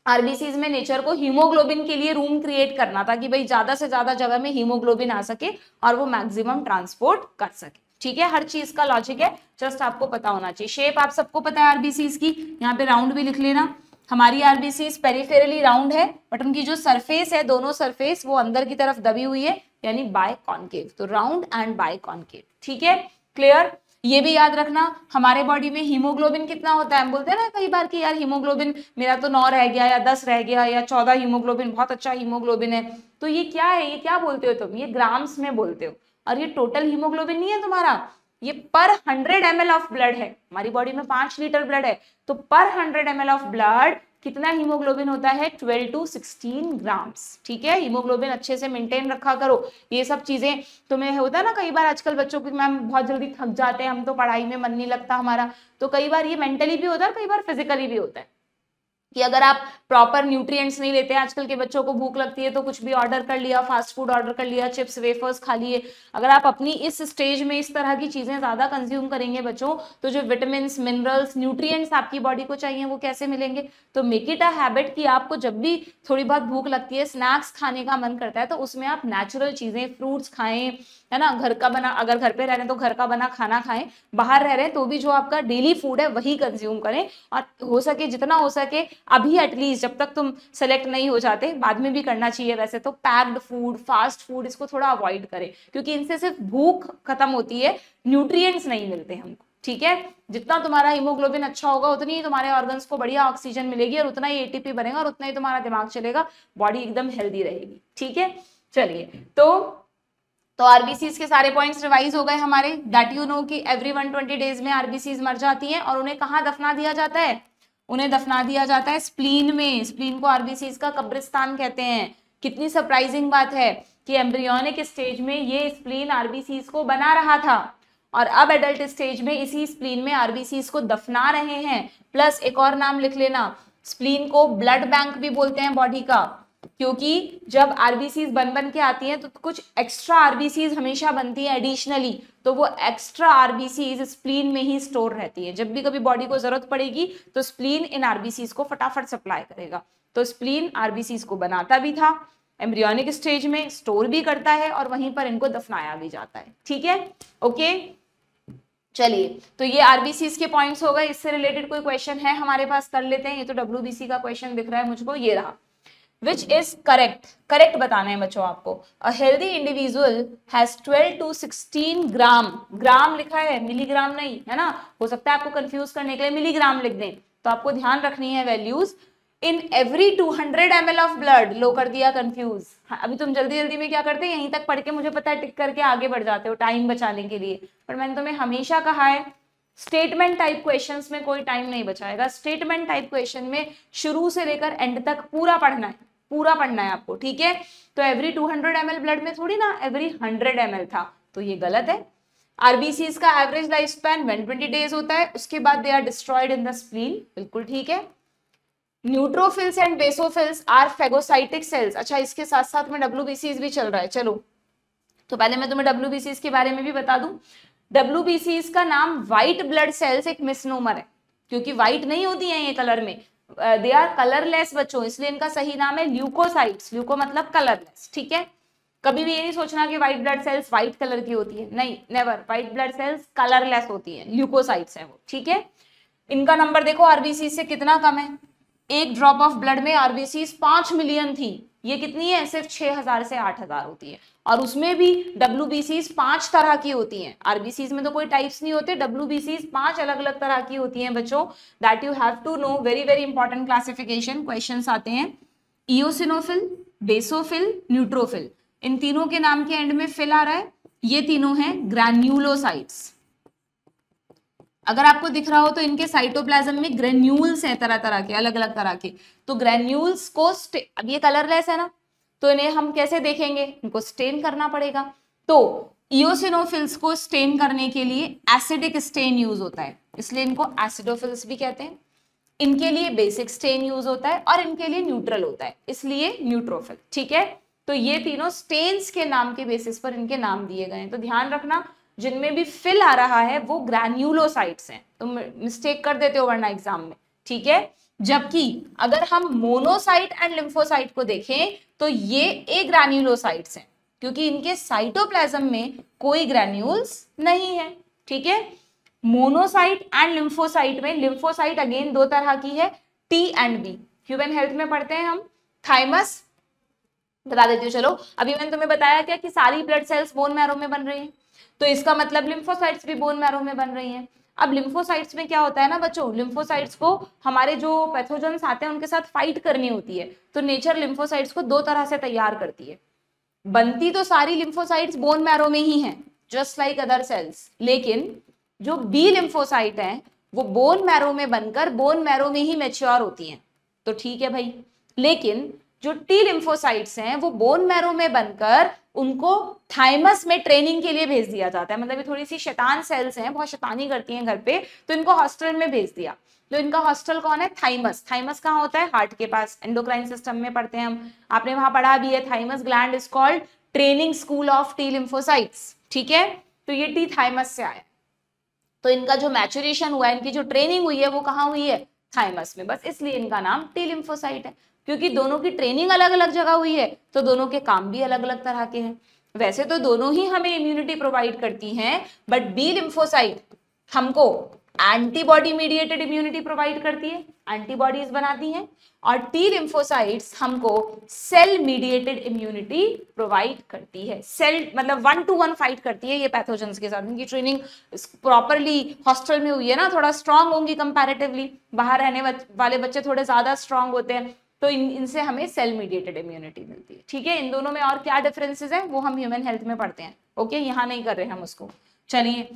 आरबीसीज में नेचर को हीमोग्लोबिन के लिए रूम क्रिएट करना था कि भाई ज्यादा से ज्यादा जगह में हीमोग्लोबिन आ सके और वो मैक्सिमम ट्रांसपोर्ट कर सके, ठीक है। हर चीज का लॉजिक है, जस्ट आपको पता होना चाहिए। शेप आप सबको पता है आरबीसीज की, यहाँ पे राउंड भी लिख लेना। हमारी आरबीसीज पेरिफेरली राउंड है, बट उनकी जो सरफेस है, दोनों सरफेस वो अंदर की तरफ दबी हुई है, यानी बाय कॉन्केव, तो राउंड एंड बाय कॉन्केव, ठीक है, क्लियर। ये भी याद रखना हमारे बॉडी में हीमोग्लोबिन कितना होता है, हम बोलते हैं ना कई बार कि यार हीमोग्लोबिन मेरा तो 9 रह गया या 10 रह गया या 14 हीमोग्लोबिन बहुत अच्छा हीमोग्लोबिन है, तो ये क्या है, ये क्या बोलते हो तुम, ये ग्राम्स में बोलते हो, और ये टोटल हीमोग्लोबिन नहीं है तुम्हारा, ये पर 100 ml ऑफ ब्लड है। हमारी बॉडी में 5 लीटर ब्लड है, तो पर 100 ml ऑफ ब्लड कितना हीमोग्लोबिन होता है, 12 to 16 ग्राम्स, ठीक है। हीमोग्लोबिन अच्छे से मेंटेन रखा करो। ये सब चीजें तुम्हें होता है ना, कई बार आजकल बच्चों की मैम बहुत जल्दी थक जाते हैं, हम तो पढ़ाई में मन नहीं लगता हमारा, तो कई बार ये मेंटली भी होता है, कई बार फिजिकली भी होता है कि अगर आप प्रॉपर न्यूट्रिएंट्स नहीं लेते हैं, आजकल के बच्चों को भूख लगती है तो कुछ भी ऑर्डर कर लिया, फास्ट फूड ऑर्डर कर लिया, चिप्स वेफर्स खा लिए। अगर आप अपनी इस स्टेज में इस तरह की चीजें ज्यादा कंज्यूम करेंगे बच्चों, तो जो विटामिन मिनरल्स न्यूट्रिएंट्स आपकी बॉडी को चाहिए वो कैसे मिलेंगे। तो मेक इट अ हैबिट कि आपको जब भी थोड़ी बहुत भूख लगती है, स्नैक्स खाने का मन करता है, तो उसमें आप नेचुरल चीजें, फ्रूट्स खाएं, है ना, घर का बना, अगर घर पे रह रहे हैं तो घर का बना खाना खाएं, बाहर रह रहे हैं तो भी जो आपका डेली फूड है वही कंज्यूम करें, और हो सके जितना हो सके अभी एटलीस्ट जब तक तुम सेलेक्ट नहीं हो जाते, बाद में भी करना चाहिए वैसे तो, पैक्ड फूड, फास्ट फूड, इसको थोड़ा अवॉइड करें, क्योंकि इनसे सिर्फ भूख खत्म होती है, न्यूट्रिएंट्स नहीं मिलते हमको, ठीक है। जितना तुम्हारा हीमोग्लोबिन अच्छा होगा उतनी ही तुम्हारे ऑर्गन्स को बढ़िया ऑक्सीजन मिलेगी, और उतना ही एटीपी बनेगा, और उतना ही तुम्हारा दिमाग चलेगा, बॉडी एकदम हेल्दी रहेगी, ठीक है। चलिए, तो आरबीसीज के सारे पॉइंट्स रिवाइज हो गए हमारे, दैट यू नो कि एवरी 120 डेज में आरबीसीज मर जाती हैं, और उन्हें कहाँ दफना दिया जाता है, उन्हें दफना दिया जाता है स्प्लीन में। स्प्लीन को आरबीसीज का कब्रिस्तान कहते हैं। कितनी सरप्राइजिंग बात है कि एम्ब्रियोनिक स्टेज में ये स्प्लीन आरबीसीज को बना रहा था, और अब एडल्ट स्टेज में इसी स्प्लीन में आरबीसीज को दफना रहे हैं। प्लस एक और नाम लिख लेना, स्प्लीन को ब्लड बैंक भी बोलते हैं बॉडी का, क्योंकि जब आरबीसीज बन के आती हैं तो कुछ एक्स्ट्रा आरबीसीज हमेशा बनती हैं एडिशनली, तो वो एक्स्ट्रा आरबीसीज स्प्लीन में ही स्टोर रहती है। जब भी कभी बॉडी को जरूरत पड़ेगी तो स्प्लीन इन आरबीसीज को फटाफट सप्लाई करेगा। तो स्प्लीन आरबीसीज को बनाता भी था, एम्ब्रियोनिक स्टेज में स्टोर भी करता है और वहीं पर इनको दफनाया भी जाता है। ठीक है, ओके चलिए, तो ये आरबीसीज के पॉइंट्स हो गए। इससे रिलेटेड कोई क्वेश्चन है हमारे पास, कर लेते हैं। ये तो डब्ल्यूबीसी का क्वेश्चन दिख रहा है मुझको, ये रहा। Which is correct? करेक्ट बताना है बच्चों आपको। A healthy individual has 12 to 16 ग्राम, ग्राम लिखा है मिलीग्राम नहीं है ना, हो सकता है आपको कंफ्यूज करने के लिए मिलीग्राम लिख दें, तो आपको ध्यान रखनी है values. In every 200 ml of blood, लो कर दिया कंफ्यूज। अभी तुम जल्दी जल्दी में क्या करते हैं, यहीं तक पढ़ के मुझे पता है टिक करके आगे बढ़ जाते हो टाइम बचाने के लिए, पर मैंने तुम्हें हमेशा कहा है स्टेटमेंट टाइप क्वेश्चंस में कोई टाइम नहीं बचाएगा। स्टेटमेंट टाइप क्वेश्चन में शुरू से लेकर एंड तक पूरा पढ़ना है, पूरा पढ़ना है आपको। ठीक है, तो एवरी 200 ml ब्लड में थोड़ी ना एवरी 100 ml था, तो ये गलत है। आरबीसीज का एवरेज लाइफ स्पैन 120 डेज होता है, उसके बाद they are destroyed in the spleen, बिल्कुल ठीक है। Neutrophils and basophils are phagocytic cells. अच्छा, इसके साथ साथ में डब्ल्यूबीसीज भी चल रहा है। चलो, तो पहले मैं तुम्हें डब्ल्यूबीसीज के बारे में भी बता दूं। डब्ल्यूबीसीज का नाम व्हाइट ब्लड सेल्स एक मिसनोमर है, क्योंकि व्हाइट नहीं होती हैं ये कलर में, दे आर कलरलेस बच्चों, इसलिए इनका सही नाम है ल्यूकोसाइट्स। ल्यूको मतलब कलरलेस, ठीक है। कभी भी ये नहीं सोचना कि white blood cells white colour की होती है, नहीं, never. White blood cells colourless होती है, ल्यूकोसाइट्स है वो, ठीक है। इनका नंबर देखो आरबीसी से कितना कम है, एक ड्रॉप ऑफ ब्लड में आरबीसी 5 मिलियन थी, ये कितनी है, सिर्फ 6000 से 8000 होती है। और उसमें भी डब्ल्यूबीसीज 5 तरह की होती हैं। आरबीसीज में तो कोई टाइप्स नहीं होते, डब्ल्यूबीसीज 5 अलग अलग तरह की होती हैं बच्चों, that you have to know. Very very important classification questions आते हैं। इओसिनोफिल, बेसोफिल, न्यूट्रोफिल, इन तीनों के नाम के एंड में फिल आ रहा है, ये तीनों हैं ग्रैन्यूलोसाइट्स। अगर आपको दिख रहा हो तो इनके साइटोप्लाज्म में ग्रेन्यूल्स हैं तरह तरह के, अलग अलग तरह के। तो ग्रेन्यूल्स को अब ये कलरलेस है ना, तो इन्हें हम कैसे देखेंगे, इनको स्टेन करना पड़ेगा। तो इओसिनोफिल्स को स्टेन करने के लिए एसिडिक स्टेन यूज होता है, इसलिए इनको एसिडोफिल्स भी कहते हैं। इनके लिए बेसिक स्टेन यूज होता है और इनके लिए न्यूट्रल होता है, इसलिए न्यूट्रोफिल, ठीक है। तो ये तीनों स्टेन्स के नाम के बेसिस पर इनके नाम दिए गए हैं। तो ध्यान रखना, जिनमें भी फिल आ रहा है वो ग्रैन्यूलोसाइट्स हैं, तुम मिस्टेक कर देते हो वरना एग्जाम में, ठीक है। जबकि अगर हम मोनोसाइट एंड लिम्फोसाइट को देखें तो ये ए ग्रैन्यूलोसाइट्स हैं, क्योंकि इनके साइटोप्लाज्म में कोई ग्रैन्यूल्स नहीं है, ठीक है। मोनोसाइट एंड लिम्फोसाइट में, लिम्फोसाइट अगेन दो तरह की है, T and B. Human health में पढ़ते हैं हम, थाइमस, बता देती हूँ चलो। अभी मैंने तुम्हें बताया क्या कि सारी ब्लड सेल्स बोन मैरो में बन रही हैं, तो इसका मतलब लिम्फोसाइट्स भी बोन मैरो में बन रही हैं। अब लिम्फोसाइट्स में क्या होता है ना बच्चों, लिम्फोसाइट्स को हमारे जो पैथोजेंस आते हैं उनके साथ फाइट करनी होती है, तो नेचर लिम्फोसाइट्स को दो तरह से तैयार करती है। बनती तो सारी लिम्फोसाइट्स बोन मैरो में ही हैं, जस्ट लाइक अदर सेल्स, लेकिन जो बी लिम्फोसाइट हैं वो बोन मैरो में बनकर बोन मैरो में ही मैच्योर होती हैं, तो ठीक है भाई। लेकिन जो टी लिम्फोसाइट्स हैं वो बोन मैरो में बनकर उनको थाइमस में ट्रेनिंग के लिए भेज दिया जाता है। मतलब ये थोड़ी सी शैतान सेल्स हैं, बहुत शैतानी करती हैं घर पे, तो इनको हॉस्टल में भेज दिया। तो इनका हॉस्टल कौन है, थाइमस। थाइमस कहाँ होता है, हार्ट के पास, एंडोक्राइन सिस्टम में पढ़ते हैं हम, आपने वहां पढ़ा भी है। Thymus gland is called training school of T lymphocytes, ठीक है। तो ये टी थाइमस से आया, तो इनका जो मैचुरेशन हुआ है, इनकी जो ट्रेनिंग हुई है वो कहाँ हुई है, थाइमस में, बस इसलिए इनका नाम टी लिम्फोसाइट है। क्योंकि दोनों की ट्रेनिंग अलग अलग जगह हुई है तो दोनों के काम भी अलग अलग तरह के हैं। वैसे तो दोनों ही हमें इम्यूनिटी प्रोवाइड करती हैं, बट बी लिम्फोसाइट हमको एंटीबॉडी मीडिएटेड इम्यूनिटी प्रोवाइड करती है, एंटीबॉडीज बनाती हैं, और टी लिम्फोसाइट्स हमको सेल मीडिएटेड इम्यूनिटी प्रोवाइड करती है। सेल मतलब 1 to 1 फाइट करती है ये पैथोजेंस के साथ। इनकी ट्रेनिंग प्रॉपरली हॉस्टल में हुई है ना, थोड़ा स्ट्रांग होंगी कंपैरेटिवली, बाहर रहने वाले बच्चे थोड़े ज्यादा स्ट्रांग होते हैं, तो इनसे हमें सेल मीडिएटेड इम्यूनिटी मिलती है, ठीक है। इन दोनों में और क्या डिफरेंसेस है वो हम ह्यूमन हेल्थ में पढ़ते हैं, ओके, यहाँ नहीं कर रहे हम उसको। चलिए,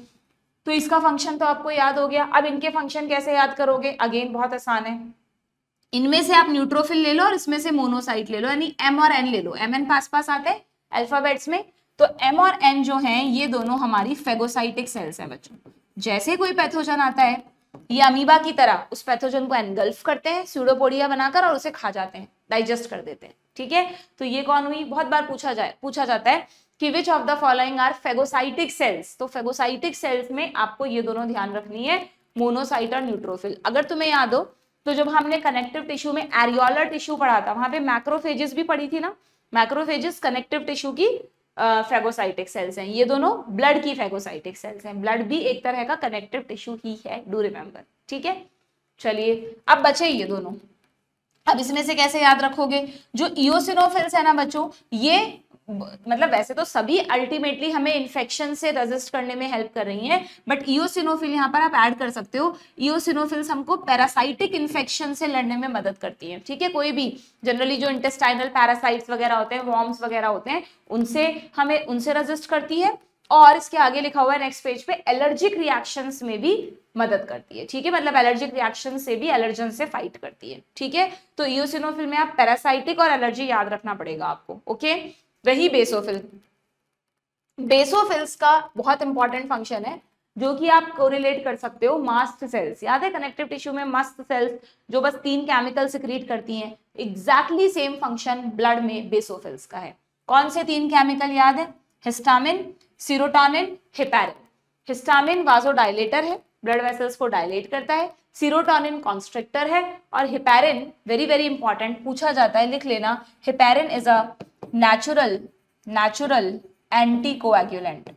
तो इसका फंक्शन तो आपको याद हो गया। अब इनके फंक्शन कैसे याद करोगे, अगेन बहुत आसान है। इनमें से आप न्यूट्रोफिल ले लो और इसमें से मोनोसाइट ले लो, यानी एम और एन ले लो। एम एन पास पास आते हैं अल्फाबेट्स में, तो एम और एन जो हैं ये दोनों हमारी फेगोसाइटिक सेल्स हैं बच्चों। जैसे कोई पैथोजन आता है, ये अमीबा की तरह उस पैथोजन को एनगल्फ करते हैं स्यूडोपोडिया बनाकर और उसे खा जाते हैं, डाइजेस्ट कर देते हैं, ठीक है, तो ये कौन हुई, बहुत बार पूछा जाता है कि which of the following are phagocytic cells. तो फेगोसाइटिक सेल्स में आपको ये दोनों ध्यान रखनी है, मोनोसाइट और न्यूट्रोफिल। अगर तुम्हें याद हो तो जब हमने कनेक्टिव टिश्यू में एरियोलर टिश्यू पढ़ा था, वहां पे मैक्रोफेजेस भी पढ़ी थी ना, मैक्रोफेजेस कनेक्टिव टिश्यू की फेगोसाइटिक सेल्स हैं, ये दोनों ब्लड की फेगोसाइटिक सेल्स हैं। ब्लड भी एक तरह का कनेक्टिव टिश्यू ही है, डू रिमेंबर, ठीक है। चलिए अब बचे ये दोनों, अब इसमें से कैसे याद रखोगे, जो इओसिनोफिल्स है ना बच्चों, ये मतलब वैसे तो सभी अल्टीमेटली हमें इन्फेक्शन से रेजिस्ट करने में हेल्प कर रही हैं, बट इओसिनोफिल यहाँ पर आप ऐड कर सकते हो। इओसिनोफिल्स हमको पैरासाइटिक इन्फेक्शन से लड़ने में मदद करती हैं, ठीक है। कोई भी जनरली जो इंटेस्टाइनल पैरासाइट्स वगैरह होते हैं, वॉर्म्स वगैरह होते हैं, उनसे रेजिस्ट करती है। और इसके आगे लिखा हुआ है नेक्स्ट पेज पे, एलर्जिक रिएक्शंस में भी मदद करती है, ठीक है। मतलब एलर्जिक रिएक्शन से भी एलर्जन से फाइट करती है, ठीक है। तो इओसिनोफिल में आप पैरासाइटिक और एलर्जी याद रखना पड़ेगा आपको, ओके। रही बेसोफिल, बेसोफिल्स का बहुत इंपॉर्टेंट फंक्शन है जो कि आप कोरिलेट कर सकते हो मास्ट सेल्स। याद है कनेक्टिव टिश्यू में मास्ट सेल्स जो बस 3 केमिकल सिक्रीट करती हैं, एग्जैक्टली सेम फंक्शन ब्लड में बेसोफिल्स का है। कौन से 3 केमिकल याद है, हिस्टामिन, सीरोटोनिन, हेपेरिन। हिस्टामिन वासोडाइलेटर है, ब्लड वेसल्स को डायलेट करता है, सीरोटोनिन कॉन्स्ट्रिक्टर है, और हेपेरिन वेरी वेरी इंपॉर्टेंट पूछा जाता है, लिख लेना, heparin is a natural anti coagulant.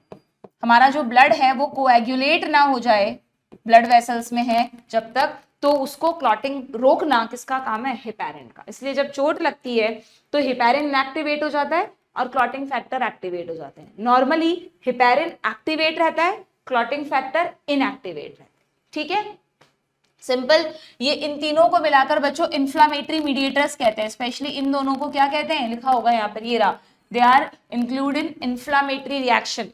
हमारा जो ब्लड है वो कोएगुलेट ना हो जाए, ब्लड वेसल्स में है जब तक, तो उसको क्लॉटिंग रोकना किसका काम है, हेपेरिन का। इसलिए जब चोट लगती है तो हेपेरिन इनएक्टिवेट हो जाता है और क्लॉटिंग फैक्टर एक्टिवेट हो जाते हैं। नॉर्मली हेपेरिन एक्टिवेट रहता है, क्लॉटिंग फैक्टर इनएक्टिवेट रहता है, ठीक है, सिंपल। ये इन तीनों को मिलाकर बच्चों इन्फ्लामेटरी मीडिएटर्स कहते हैं। स्पेशली इन दोनों को क्या कहते हैं, लिखा होगा यहाँ पर, ये रहा, they are include in inflammatory reaction.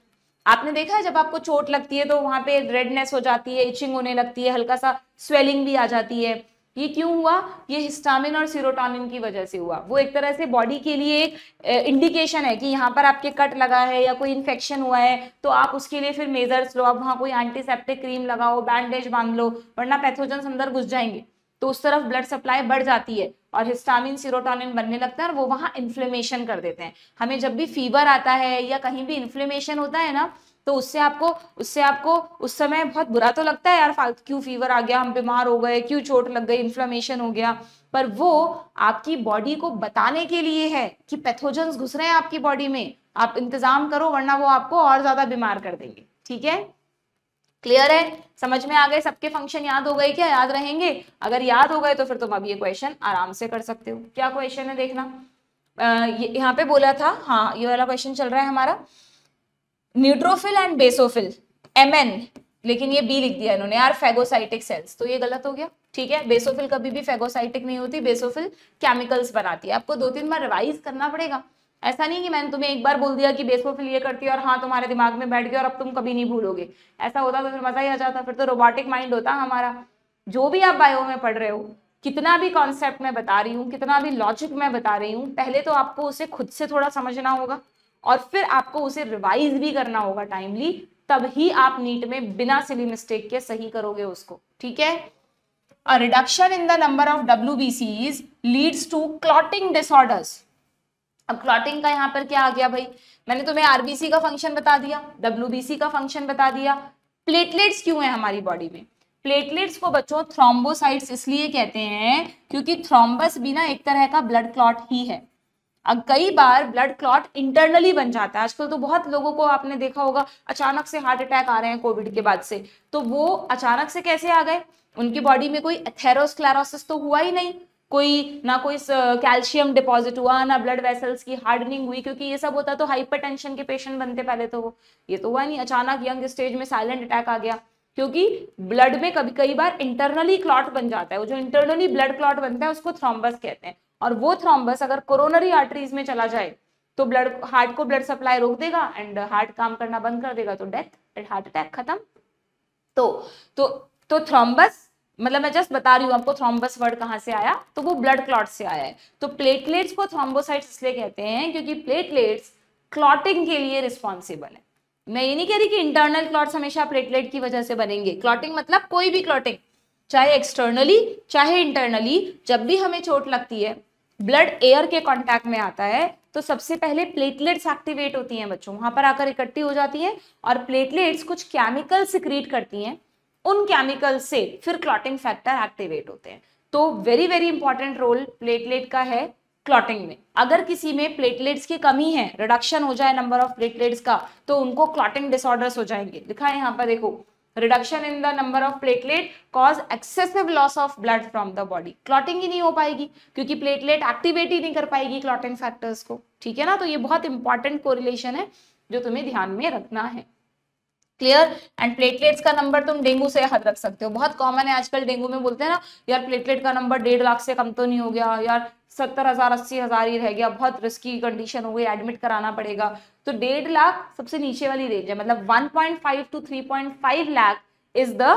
आपने देखा है जब आपको चोट लगती है तो वहां पे रेडनेस हो जाती है, इचिंग होने लगती है, हल्का सा स्वेलिंग भी आ जाती है। ये क्यों हुआ, ये हिस्टामिन और सीरोटोनिन की वजह से हुआ। वो एक तरह से बॉडी के लिए एक इंडिकेशन है कि यहाँ पर आपके कट लगा है या कोई इन्फेक्शन हुआ है, तो आप उसके लिए फिर मेजर्स लो, आप वहाँ कोई एंटीसेप्टिक क्रीम लगाओ, बैंडेज बांध लो, वरना पैथोजेंस अंदर घुस जाएंगे। तो उस तरफ ब्लड सप्लाई बढ़ जाती है और हिस्टामिन सीरोटोनिन बनने लगता है और वो वहाँ इन्फ्लेमेशन कर देते हैं। हमें जब भी फीवर आता है या कहीं भी इन्फ्लेमेशन होता है ना, तो उससे आपको उस समय बहुत बुरा तो लगता है, यार फालतू क्यों फीवर आ गया, हम बीमार हो गए, क्यों चोट लग गई, इन्फ्लेमेशन हो गया, पर वो आपकी बॉडी को बताने के लिए है कि पैथोजेंस घुस रहे हैं आपकी बॉडी में, आप इंतजाम करो वरना वो आपको और ज्यादा बीमार कर देंगे, ठीक है। क्लियर है, समझ में आ गए, सबके फंक्शन याद हो गए क्या, याद रहेंगे? अगर याद हो गए तो फिर तुम अब ये क्वेश्चन आराम से कर सकते हो। क्या क्वेश्चन है देखना, यहाँ पे बोला था, हाँ ये वाला क्वेश्चन चल रहा है हमारा, न्यूट्रोफिल एंड बेसोफिल MN, लेकिन ये बी लिख दिया इन्होंने यार, फेगोसाइटिक सेल्स, तो ये गलत हो गया, ठीक है। बेसोफिल कभी भी फेगोसाइटिक नहीं होती, बेसोफिल केमिकल्स बनाती है। आपको 2-3 बार रिवाइज करना पड़ेगा, ऐसा नहीं कि मैंने तुम्हें एक बार बोल दिया कि बेसोफिल ये करती है और हाँ तुम्हारे दिमाग में बैठ गया और अब तुम कभी नहीं भूलोगे। ऐसा होता तो फिर मजा ही आ जाता, फिर तो रोबोटिक माइंड होता हमारा। जो भी आप बायो में पढ़ रहे हो, कितना भी कॉन्सेप्ट मैं बता रही हूँ, कितना भी लॉजिक मैं बता रही हूँ, पहले तो आपको उसे खुद से थोड़ा समझना होगा और फिर आपको उसे रिवाइज भी करना होगा टाइमली, तभी आप नीट में बिना सिली मिस्टेक के सही करोगे उसको, ठीक है। A reduction in the number of WBCs leads to clotting disorders। अब क्लॉटिंग का यहाँ पर क्या आ गया भाई, मैंने तुम्हें आरबीसी का फंक्शन बता दिया, WBC का फंक्शन बता दिया। प्लेटलेट्स क्यों है हमारी बॉडी में, प्लेटलेट्स को बच्चों थ्रोम्बोसाइट्स इसलिए कहते हैं क्योंकि थ्रोम्बस भी ना एक तरह का ब्लड क्लॉट ही है। अब कई बार ब्लड क्लॉट इंटरनली बन जाता है, आजकल तो बहुत लोगों को आपने देखा होगा अचानक से हार्ट अटैक आ रहे हैं कोविड के बाद से, तो वो अचानक से कैसे आ गए, उनकी बॉडी में कोई एथेरोस्क्लेरोसिस तो हुआ ही नहीं, कोई कैल्शियम डिपॉजिट हुआ, ना ब्लड वेसल्स की हार्डनिंग हुई, क्योंकि ये सब होता तो हाइपरटेंशन के पेशेंट बनते पहले तो वो, ये तो हुआ नहीं, अचानक यंग स्टेज में साइलेंट अटैक आ गया, क्योंकि ब्लड में कई बार इंटरनली क्लॉट बन जाता है। वो जो इंटरनली ब्लड क्लॉट बनता है उसको थ्रोम्बस कहते हैं, और वो थ्रोम्बस अगर कोरोनरी आर्टरीज में चला जाए तो हार्ट को ब्लड सप्लाई रोक देगा एंड हार्ट काम करना बंद कर देगा, तो डेथ, हार्ट अटैक, खत्म। तो थ्रोम्बस, मतलब मैं जस्ट बता रही हूँ आपको थ्रोम्बस वर्ड कहाँ से आया, तो वो ब्लड क्लॉट से आया है। तो प्लेटलेट्स को थ्रोम्बोसाइट्स इसलिए कहते हैं क्योंकि प्लेटलेट्स क्लॉटिंग के लिए रिस्पॉन्सिबल है। मैं ये नहीं कह रही कि इंटरनल क्लॉट्स हमेशा प्लेटलेट की वजह से बनेंगे, क्लॉटिंग मतलब कोई भी क्लॉटिंग, चाहे एक्सटर्नली चाहे इंटरनली, जब भी हमें चोट लगती है ब्लड एयर के कांटेक्ट में आता है तो सबसे पहले प्लेटलेट्स एक्टिवेट होती हैं बच्चों, वहां पर आकर इकट्ठी हो जाती हैं और प्लेटलेट्स कुछ केमिकल सिक्रीट करती हैं, उन केमिकल से फिर क्लॉटिंग फैक्टर एक्टिवेट होते हैं। तो very very important role platelet का है क्लॉटिंग में। अगर किसी में प्लेटलेट्स की कमी है, रिडक्शन हो जाए नंबर ऑफ प्लेटलेट्स का, तो उनको क्लॉटिंग डिसऑर्डर्स हो जाएंगे। लिखा है यहाँ पर देखो, reduction in the number of platelet cause excessive loss of blood from the body. Clotting ही नहीं हो पाएगी क्योंकि प्लेटलेट एक्टिवेट ही नहीं कर पाएगी क्लॉटिंग फैक्टर्स को, ठीक है ना। तो ये बहुत इंपॉर्टेंट कोरिलेशन है जो तुम्हें ध्यान में रखना है। क्लियर। एंड प्लेटलेट्स का नंबर तुम डेंगू से याद रख सकते हो, बहुत कॉमन है आजकल डेंगू में बोलते हैं ना यार प्लेटलेट का नंबर 1.5 लाख से कम तो नहीं हो गया, यार 70,000 80,000 ही रह गया, बहुत रिस्की कंडीशन हो गई, एडमिट कराना पड़ेगा। तो 1.5 लाख सबसे नीचे वाली रेंज है, मतलब 1.5 to 3.5 lakh is the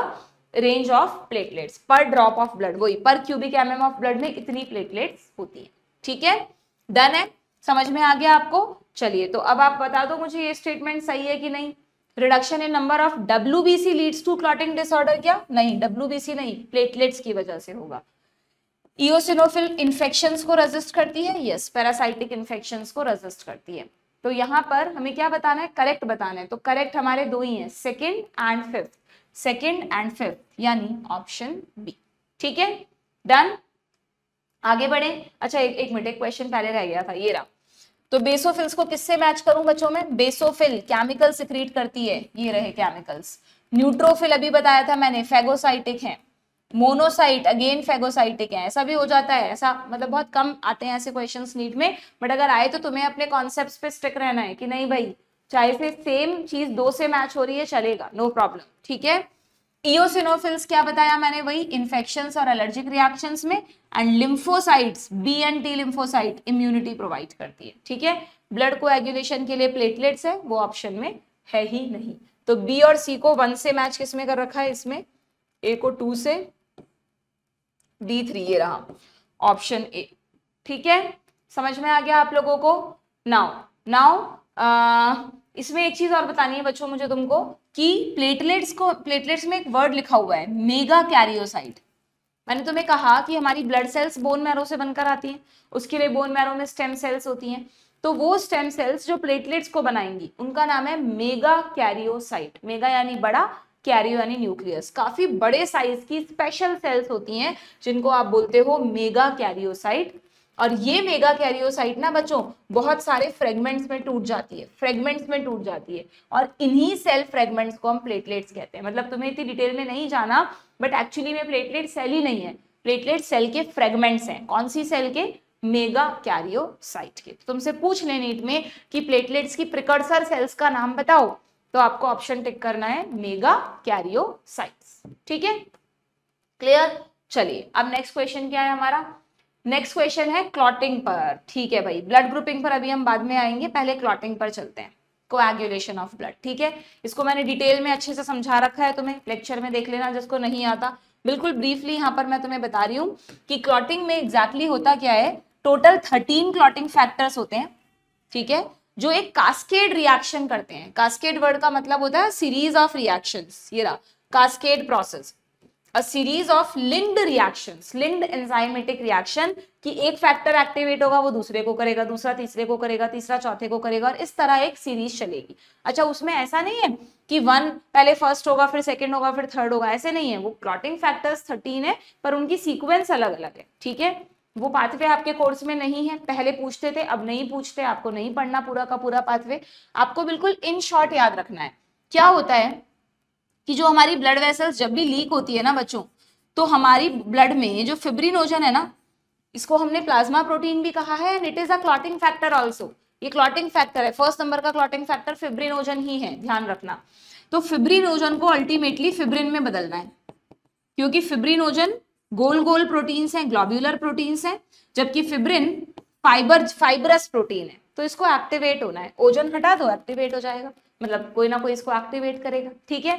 range of platelets पर ड्रॉप ऑफ ब्लड, वही पर क्यूबिक एमएम ऑफ ब्लड में इतनी प्लेटलेट्स होती है, ठीक है। डन है, समझ में आ गया आपको। चलिए तो अब आप बता दो मुझे ये स्टेटमेंट सही है कि नहीं। Reduction in number of WBC leads to clotting disorder, क्या नहीं, WBC नहीं, प्लेटलेट्स की वजह से होगा। इओसिनोफिल इन्फेक्शंस को रेजिस्ट करती है, यस, पैरासाइटिक इन्फेक्शंस को रेजिस्ट करती है। तो यहाँ पर हमें क्या बताना है, करेक्ट बताना है। तो करेक्ट हमारे दो ही हैं, second and fifth, second and fifth, यानी ऑप्शन बी, ठीक है। डन, आगे बढ़े। अच्छा एक मिनट, एक क्वेश्चन पहले रह गया था, ये रहा। तो बेसोफिल्स को किससे मैच करूं बच्चों में, बेसोफिल केमिकल सिक्रीट करती है, ये रहे केमिकल्स। न्यूट्रोफिल अभी बताया था मैंने, फेगोसाइटिक है। मोनोसाइट अगेन फेगोसाइटिक है, ऐसा भी हो जाता है, ऐसा मतलब बहुत कम आते हैं ऐसे क्वेश्चंस नीट में, बट अगर आए तो तुम्हें अपने कॉन्सेप्ट्स पे स्टिक रहना है कि नहीं भाई, चाहे से सेम चीज दो से मैच हो रही है चलेगा, नो प्रॉब्लम, ठीक है। इओसिनोफिल्स क्या बताया मैंने, वही इन्फेक्शंस और एलर्जिक रिएक्शंस में। And lymphocytes, B and T lymphocyte immunity provide करती है, ठीक है। ब्लड कोएगुलेशन के लिए प्लेटलेट्स है, वो ऑप्शन में है ही नहीं। तो बी और सी को 1 से मैच किसमें कर रखा है, इसमें ए को 2 से, D3 ये रहा ऑप्शन ए, ठीक है। समझ में आ गया आप लोगों को। नाउ इसमें एक चीज और बतानी है बच्चों मुझे तुमको कि प्लेटलेट्स में एक वर्ड लिखा हुआ है मेगा कैरियोसाइट। मैंने तुम्हें कहा कि हमारी ब्लड सेल्स बोन मैरो से बनकर आती हैं, उसके लिए बोन मैरो में स्टेम सेल्स होती हैं। तो वो स्टेम सेल्स जो प्लेटलेट्स को बनाएंगी उनका नाम है मेगा कैरियोसाइट। मेगा यानी बड़ा, कैरियो यानी न्यूक्लियस, काफी बड़े साइज की स्पेशल सेल्स होती हैं जिनको आप बोलते हो मेगा कैरियोसाइट। और ये मेगा कैरियोसाइट ना बच्चों बहुत सारे फ्रेगमेंट्स में टूट जाती है, फ्रेगमेंट्स में टूट जाती है, और इन्हीं सेल फ्रेगमेंट्स को हम प्लेटलेट्स कहते हैं। मतलब तुम्हें इतनी डिटेल में नहीं जाना, बट एक्चुअली में प्लेटलेट सेल ही नहीं है, प्लेटलेट सेल के फ्रेगमेंट्स हैं। कौन सी सेल के, मेगा कैरियोसाइट के। तुमसे पूछ ले नीट में कि प्लेटलेट्स की प्रिकर्सर सेल्स का नाम बताओ, तो आपको ऑप्शन टिक करना है मेगा कैरियोसाइट्स, ठीक है, क्लियर। चलिए अब नेक्स्ट क्वेश्चन क्या है हमारा, नेक्स्ट क्वेश्चन है क्लॉटिंग पर, ठीक है भाई। ब्लड ग्रुपिंग पर अभी हम बाद में आएंगे, पहले क्लॉटिंग पर चलते हैं, कोएगुलेशन ऑफ ब्लड, ठीक है। इसको मैंने डिटेल में अच्छे से समझा रखा है, तुम्हें लेक्चर में देख लेना जिसको नहीं आता। बिल्कुल ब्रीफली यहाँ पर मैं तुम्हें बता रही हूँ कि क्लॉटिंग में एग्जैक्टली होता क्या है। टोटल 13 क्लॉटिंग फैक्टर्स होते हैं, ठीक है, जो एक कास्केड रिएक्शन करते हैं। कास्केड वर्ड का मतलब होता है सीरीज ऑफ रिएक्शंस, ये रहा cascade process, a series of linked reactions, linked enzymatic reaction, कि एक फैक्टर एक्टिवेट होगा वो दूसरे को करेगा, दूसरा तीसरे को करेगा, तीसरा चौथे को करेगा, और इस तरह एक सीरीज चलेगी। अच्छा उसमें ऐसा नहीं है कि 1 पहले फर्स्ट होगा फिर सेकंड होगा फिर थर्ड होगा, ऐसे नहीं है। वो क्लॉटिंग फैक्टर्स 13 है पर उनकी सीक्वेंस अलग अलग है, ठीक है। वो पाथवे आपके कोर्स में नहीं है, पहले पूछते थे अब नहीं पूछते, आपको नहीं पढ़ना पूरा का पूरा पाथवे, आपको बिल्कुल इन शॉर्ट याद रखना है। क्या होता है कि जो हमारी ब्लड वेसल्स जब भी लीक होती है ना बच्चों, तो हमारी ब्लड में जो फिब्रिनोजन है ना, इसको हमने प्लाज्मा प्रोटीन भी कहा है, and it is a clotting factor also. ये क्लॉटिंग फैक्टर है, फर्स्ट नंबर का क्लॉटिंग फैक्टर फिब्रिनोजन ही है, ध्यान रखना। तो फिब्रिनोजन को अल्टीमेटली फिब्रिन में बदलना है, क्योंकि फिब्रिनोजन गोल गोल प्रोटीन्स हैं, ग्लोब्यूलर प्रोटीन्स हैं, जबकि फिब्रिन फाइबरस प्रोटीन है। तो इसको एक्टिवेट होना है, ओजन हटा दो एक्टिवेट हो जाएगा, मतलब कोई ना कोई इसको एक्टिवेट करेगा, ठीक है।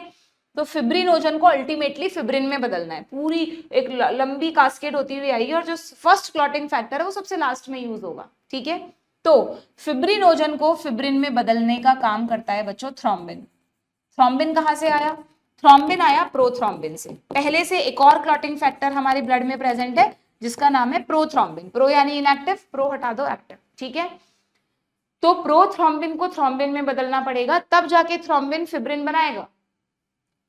तो फिब्रिनोजन को अल्टीमेटली फिब्रिन में बदलना है, पूरी एक लंबी कास्केड होती हुई आएगी, और जो फर्स्ट क्लॉटिंग फैक्टर है वो सबसे लास्ट में यूज होगा, ठीक है। तो फिब्रिनोजन को फिब्रिन में बदलने का काम करता है बच्चों थ्रोम्बिन। थ्रोम्बिन कहाँ से आया, थ्रोम्बिन आया प्रोथ्रोम्बिन से। पहले से एक और क्लॉटिंग फैक्टर हमारे ब्लड में प्रेजेंट है जिसका नाम है प्रोथ्रोम्बिन। प्रो यानी इनएक्टिव, प्रो हटा दो एक्टिव, ठीक है। तो प्रोथ्रोम्बिन को थ्रोम्बिन में बदलना पड़ेगा, तब जाके थ्रोम्बिन फिब्रिन बनाएगा।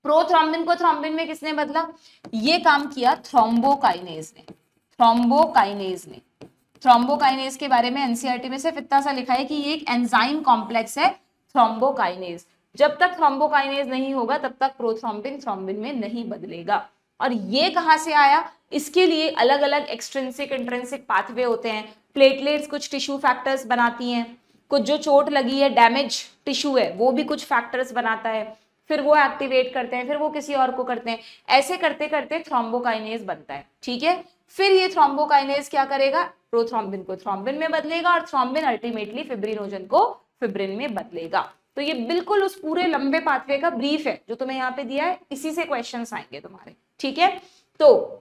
प्रोथ्रोम्बिन को थ्रोम्बिन में किसने बदला? ये काम किया थ्रोम्बोकाइनेज ने। थ्रोम्बोकाइनेज ने, थ्रोम्बोकाइनेज के बारे में एनसीईआरटी में सिर्फ इतना सा लिखा है कि ये एक एंजाइम कॉम्प्लेक्स है थ्रोम्बोकाइनेज। जब तक थ्रोम्बोकाइनेज नहीं होगा तब तक प्रोथ्रोम्बिन थ्रोम्बिन में नहीं बदलेगा। और ये कहां से आया? इसके लिए अलग अलग एक्सट्रिंसिक इंट्रिंसिक पाथवे होते हैं। प्लेटलेट्स कुछ टिश्यू फैक्टर्स बनाती हैं, कुछ जो चोट लगी है, डैमेज टिश्यू है, वो भी कुछ फैक्टर्स बनाता है, फिर वो एक्टिवेट करते हैं, फिर वो किसी और को करते हैं, ऐसे करते करते थ्रोम्बोकाइनेज बनता है, ठीक है। फिर ये थ्रोम्बोकाइनेज क्या करेगा? प्रोथ्रोम्बिन को थ्रोम्बिन में बदलेगा और थ्रोम्बिन अल्टीमेटली फिब्रिनोजन को फिब्रिन में बदलेगा। तो ये बिल्कुल उस पूरे लंबे पाथवे का ब्रीफ है जो तुम्हें यहाँ पे दिया है, इसी से क्वेश्चंस आएंगे तुम्हारे, ठीक है। तो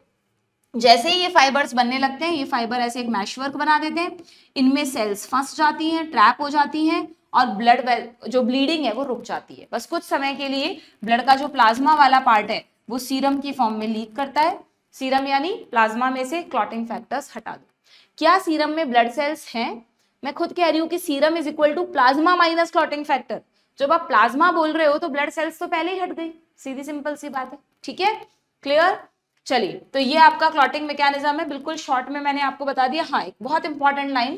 जैसे ही ये फाइबर्स बनने लगते हैं, ये फाइबर ऐसे एक मैशवर्क बना देते हैं, इनमें सेल्स फंस जाती हैं, ट्रैप हो जाती हैं और ब्लड जो ब्लीडिंग है वो रुक जाती है। बस कुछ समय के लिए ब्लड का जो प्लाज्मा वाला पार्ट है वो सीरम की फॉर्म में लीक करता है। सीरम यानी प्लाज्मा में से क्लॉटिंग फैक्टर्स हटा दो। क्या सीरम में ब्लड सेल्स हैं? मैं खुद कह रही हूँ कि serum is equal to plasma minus clotting factor. जब आप प्लाज्मा बोल रहे हो तो ब्लड सेल्स तो पहले ही हट गई, सीधी सिंपल सी बात है, ठीक है, क्लियर। चलिए, तो ये आपका क्लॉटिंग मैकेनिज्म है, बिल्कुल शॉर्ट में मैंने आपको बता दिया। हाँ, एक बहुत इंपॉर्टेंट लाइन,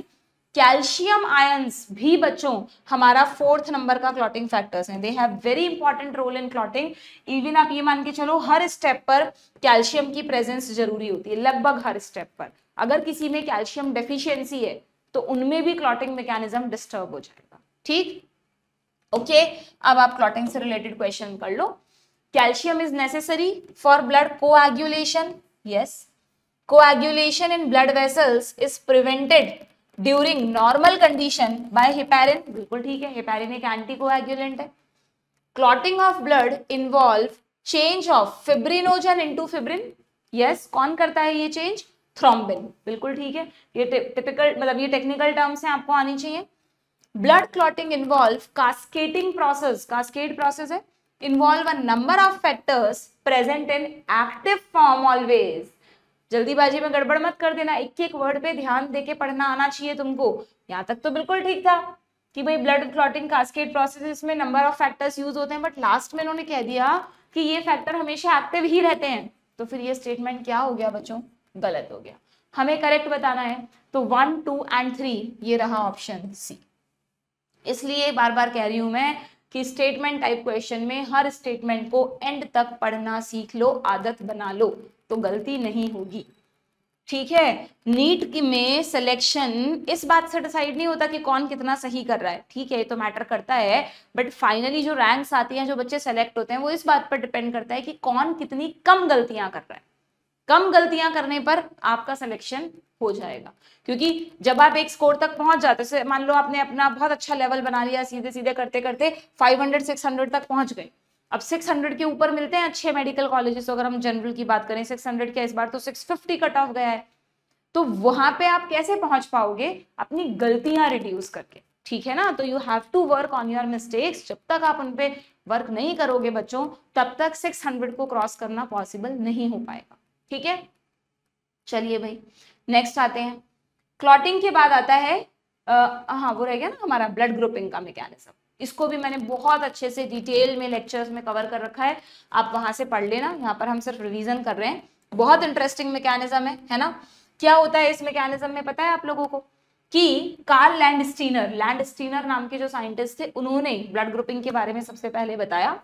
कैल्शियम आयंस भी बच्चों हमारा 4th नंबर का क्लॉटिंग फैक्टर्स हैं। They have very important role in clotting. Even आप ये मान के चलो हर स्टेप पर कैल्शियम की प्रेजेंस जरूरी होती है, लगभग हर स्टेप पर। अगर किसी में कैल्शियम डेफिशिएंसी है तो उनमें भी क्लॉटिंग मैकेनिज्म डिस्टर्ब हो जाएगा, ठीक, ओके। अब आप क्लॉटिंग से रिलेटेड क्वेश्चन कर लो। Calcium is necessary for blood coagulation. Yes. Coagulation in blood vessels is prevented during normal condition by heparin. बिल्कुल ठीक है, हेपारिन एक एंटीकोएगुलेंट है। Clotting of blood involve change of fibrinogen into fibrin. Yes. कौन करता है ये चेंज? थ्रोम्बिन। बिल्कुल ठीक है, ये टिपिकल मतलब ये टेक्निकल टर्म्स हैं, आपको आनी चाहिए। Blood clotting involve cascading process, cascade process है, involve a number of factors present in active form always. जल्दीबाजी में गड़बड़ मत कर देना, एक एक वर्ड पे ध्यान देके पढ़ना आना चाहिए तुमको। यहाँ तक तो बिल्कुल ठीक था कि भाई ब्लड क्लॉटिंग कास्केड प्रोसेस में नंबर ऑफ फैक्टर्स यूज होते हैं, बट लास्ट में इन्होंने कह दिया कि ये फैक्टर हमेशा एक्टिव ही रहते हैं। तो फिर ये स्टेटमेंट क्या हो गया बच्चों? गलत हो गया। हमें करेक्ट बताना है, तो 1, 2 and 3 ये रहा ऑप्शन सी। इसलिए बार बार कह रही हूं मैं कि स्टेटमेंट टाइप क्वेश्चन में हर स्टेटमेंट को एंड तक पढ़ना सीख लो, आदत बना लो, तो गलती नहीं होगी, ठीक है। नीट की में सिलेक्शन इस बात से डिसाइड नहीं होता कि कौन कितना सही कर रहा है, ठीक है, ये तो मैटर करता है, बट फाइनली जो रैंक्स आती हैं, जो बच्चे सेलेक्ट होते हैं, वो इस बात पर डिपेंड करता है कि कौन कितनी कम गलतियां कर रहा है। कम गलतियां करने पर आपका सिलेक्शन हो जाएगा, क्योंकि जब आप एक स्कोर तक पहुंच जाते हैं, मान लो आपने अपना बहुत अच्छा लेवल बना लिया, सीधे सीधे करते करते 500 600 तक पहुंच गए। अब 600 के ऊपर मिलते हैं अच्छे मेडिकल कॉलेजेस, अगर हम जनरल की बात करें 600 के, इस बार तो 650 कट ऑफ गया है, तो वहां पे आप कैसे पहुंच पाओगे? अपनी गलतियां रिड्यूस करके, ठीक है ना। तो you have to work on your mistakes. जब तक आप उन पे वर्क नहीं करोगे बच्चों, तब तक 600 को क्रॉस करना पॉसिबल नहीं हो पाएगा, ठीक है। चलिए भाई, नेक्स्ट आते हैं। क्लॉटिंग के बाद आता है हाँ वो रह गया ना हमारा ब्लड ग्रुपिंग का मैकेनिज्म। इसको भी मैंने बहुत अच्छे से डिटेल में लेक्चर्स में कवर कर रखा है, आप वहां से पढ़ लेना। यहाँ पर हम सिर्फ रिवीजन कर रहे हैं। बहुत इंटरेस्टिंग मैकेनिज्म है ना। क्या होता है इस मैकेनिज्म में पता है आप लोगों को? कि कार्ल लैंडस्टीनर नाम के जो साइंटिस्ट थे, उन्होंने ब्लड ग्रुपिंग के बारे में सबसे पहले बताया।